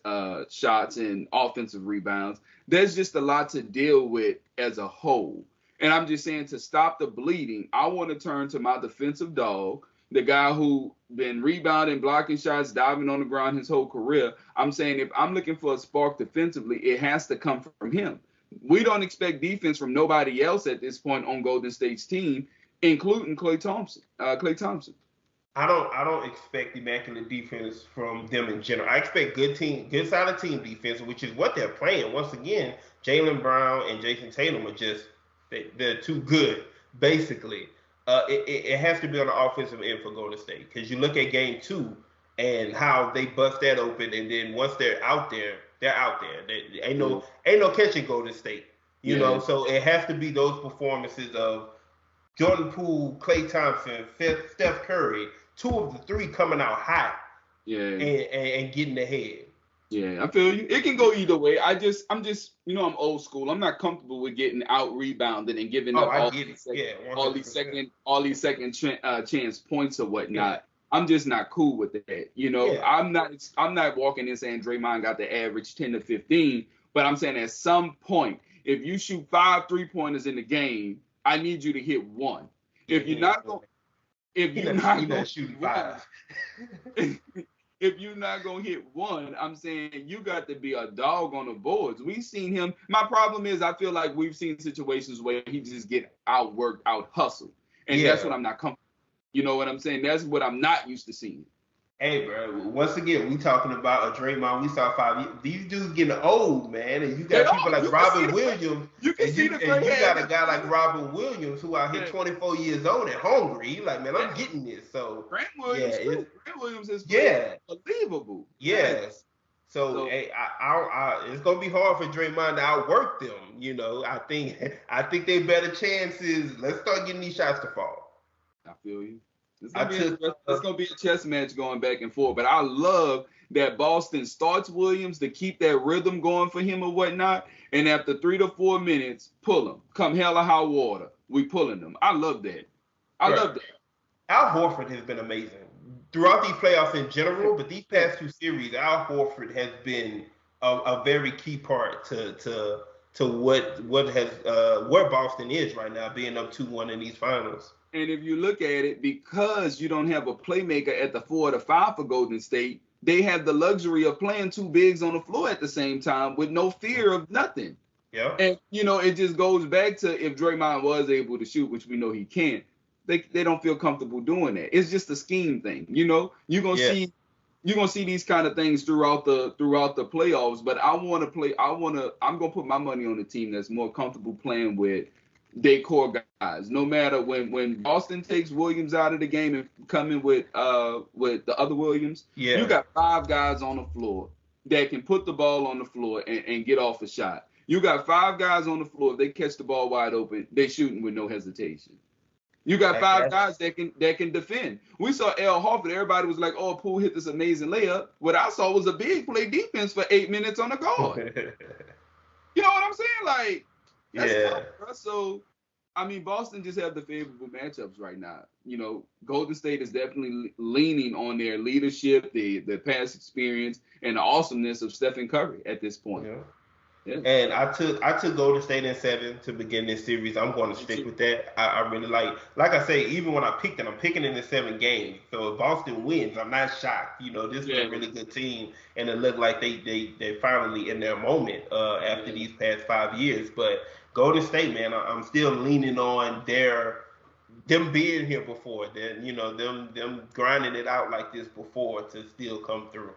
shots and offensive rebounds. There's just a lot to deal with as a whole. And I'm just saying, to stop the bleeding, I want to turn to my defensive dog, the guy who been rebounding, blocking shots, diving on the ground his whole career. I'm saying, if I'm looking for a spark defensively, it has to come from him. We don't expect defense from nobody else at this point on Golden State's team, including Klay Thompson. I don't expect immaculate defense from them in general. I expect good solid team defense, which is what they're playing. Once again, Jaylen Brown and Jason Tatum are just they're too good, basically. It has to be on the offensive end for Golden State, because you look at game 2 and how they bust that open, and then once they're out there, they're out there. Ain't no catching Golden State, you know. So it has to be those performances of Jordan Poole, Klay Thompson, Steph Curry, 2 of the 3 coming out hot, and getting ahead. Yeah, I feel you. It can go either way. I'm just, I'm old school. I'm not comfortable with getting out rebounded and giving up I get it. Yeah, 100%. all these second chance points or whatnot. Yeah. I'm just not cool with that. Yeah. I'm not walking in saying Draymond got the average 10 to 15, but I'm saying at some point, if you shoot 5 3-pointers in the game, I need you to hit one. If you're not going to shooting 5. If you're not going to hit one, I'm saying you got to be a dog on the boards. We've seen him. My problem is I feel like we've seen situations where he just get outworked, out hustled. And that's what I'm not comfortable. You know what I'm saying? That's what I'm not used to seeing. Hey, bro, once again, we talking about a Draymond. We saw 5 years. These dudes getting old, man. And you got people like Robin Williams. You got a guy like Robin Williams who out here 24 years old and hungry. He like, man, I'm getting this. So Grant Williams is unbelievable. Yes. So hey, it's gonna be hard for Draymond to outwork them. I think they better chances. Let's start getting these shots to fall. I feel you. It's gonna be a chess match going back and forth. But I love that Boston starts Williams to keep that rhythm going for him or whatnot. And after 3 to 4 minutes, pull him. Come hell or high water, we pulling them. I love that. I love that. Al Horford has been amazing throughout these playoffs in general, but these past 2 series, Al Horford has been a very key part to where Boston is right now, being up 2-1 in these finals. And if you look at it, because you don't have a playmaker at the 4 or the 5 for Golden State, they have the luxury of playing 2 bigs on the floor at the same time with no fear of nothing. Yeah. And, it just goes back to if Draymond was able to shoot, which we know he can't, they don't feel comfortable doing that. It's just a scheme thing. You're going to see these kind of things throughout the playoffs. But I'm going to put my money on the team that's more comfortable playing with their core guys. No matter when Boston takes Williams out of the game and come in with the other Williams, you got 5 guys on the floor that can put the ball on the floor and get off a shot. You got 5 guys on the floor. If they catch the ball wide open, they shooting with no hesitation. You got 5 guys that can defend. We saw Al Horford. Everybody was like, "Oh, Poole hit this amazing layup." What I saw was a big play defense for 8 minutes on the guard. You know what I'm saying? Like, that's tough, bro. So, Boston just have the favorable matchups right now. Golden State is definitely leaning on their leadership, the past experience, and the awesomeness of Stephen Curry at this point. Yeah. And I took Golden State in 7 to begin this series. I'm going to stick with that. I really like I say, even when I picked it, I'm picking in the 7 games. So if Boston wins, I'm not shocked. This is a really good team, and it looked like they finally in their moment after these past 5 years. But Golden State, man, I'm still leaning on them being here before, them grinding it out like this before to still come through.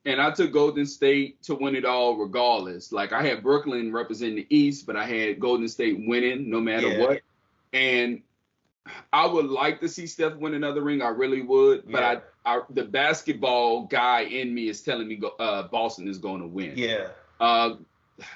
And I took Golden State to win it all regardless. Like, I had Brooklyn representing the East, but I had Golden State winning no matter what. And I would like to see Steph win another ring. I really would. But the basketball guy in me is telling me Boston is going to win. Yeah.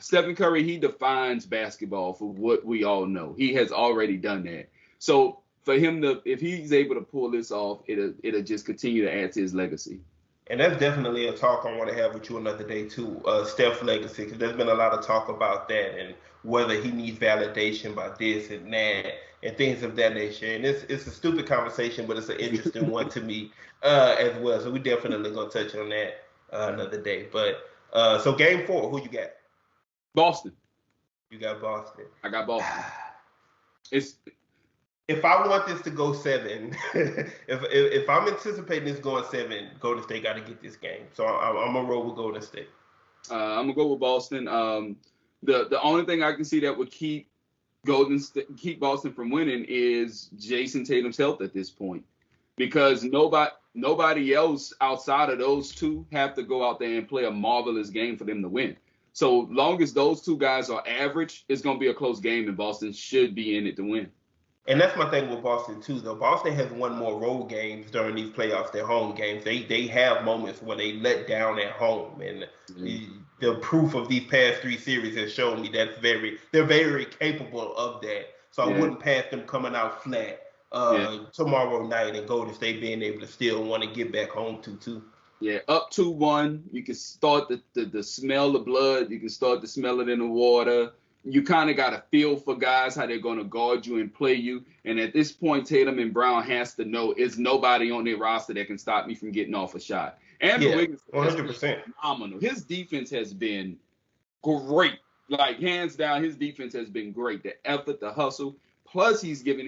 Stephen Curry, he defines basketball for what we all know. He has already done that. So for him if he's able to pull this off, it'll just continue to add to his legacy. And that's definitely a talk I want to have with you another day too, Steph's legacy, because there's been a lot of talk about that and whether he needs validation by this and that and things of that nature. And it's a stupid conversation, but it's an interesting one to me as well. So we definitely gonna touch on that another day. But so game 4, who you got? Boston. You got Boston. I got Boston. If I want this to go 7, if I'm anticipating this going 7, Golden State got to get this game. So I'm gonna roll with Golden State. I'm gonna go with Boston. The only thing I can see that would keep Boston from winning is Jason Tatum's health at this point, because nobody else outside of those 2 have to go out there and play a marvelous game for them to win. So long as those 2 guys are average, it's gonna be a close game, and Boston should be in it to win. And that's my thing with Boston, too, though. Boston has won more road games during these playoffs than home games. They have moments where they let down at home. And the proof of these past 3 series has shown me they're very capable of that. So I wouldn't pass them coming out flat tomorrow night and Golden State being able to still want to get back home too. Yeah, up 2-1. You can start the smell of blood. You can start to smell it in the water. You kind of got a feel for guys, how they're going to guard you and play you. And at this point, Tatum and Brown has to know it's nobody on their roster that can stop me from getting off a shot. Andrew Wiggins 100%. phenomenal. His defense has been great. Like, hands down, his defense has been great. The effort, the hustle. Plus, he's given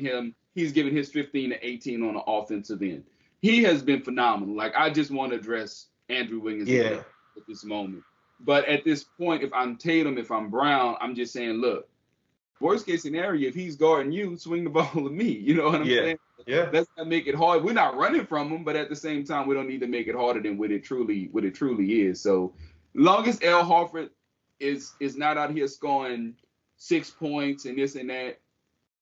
his 15 to 18 on the offensive end. He has been phenomenal. Like, I just want to address Andrew Wiggins at this moment. But at this point, if I'm Tatum, if I'm Brown, I'm just saying, look, worst case scenario, if he's guarding you, swing the ball to me. You know what I'm saying? Yeah. Let's not make it hard. We're not running from him, but at the same time, we don't need to make it harder than what it truly is. So, long as Al Horford is not out here scoring 6 points and this and that,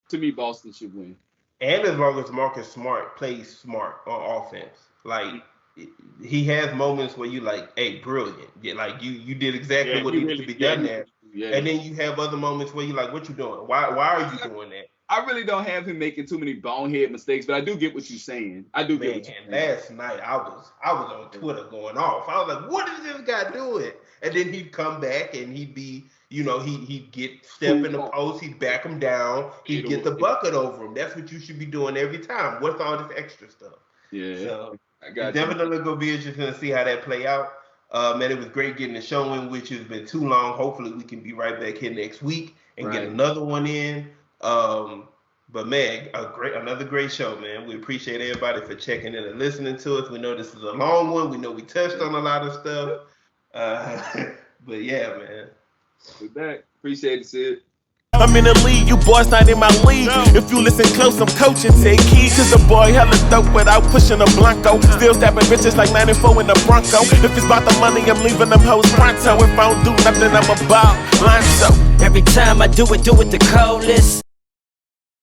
to me, Boston should win. And as long as Marcus Smart plays smart on offense, like he has moments where you like, hey, brilliant. Yeah, like you did exactly what needed to be done there. Yeah. And then you have other moments where you're like, what you doing? Why are you doing that? I really don't have him making too many bonehead mistakes, but I do get what you're saying. Last night I was on Twitter going off. I was like, what is this guy doing? And then he'd come back and he'd be, he'd get step in the post, he'd back him down, he'd get the bucket over him. That's what you should be doing every time. What's all this extra stuff? Yeah. So definitely gonna be interesting to see how that play out. Man, it was great getting the show in, which has been too long. Hopefully we can be right back here next week and get another one in. But man, another great show, man. We appreciate everybody for checking in and listening to us. We know this is a long one. We know we touched on a lot of stuff. But yeah, man. We're back. Appreciate it, Sid. I'm in the league, you boys not in my league. If you listen close, I'm coaching. Take heed, cause the boy hella dope without pushing a Blanco. Still stabbing bitches like 94 in the Bronco. If it's about the money, I'm leaving them hoes pronto. If I don't do nothing, I'm about line so. Every time I do it the coldest.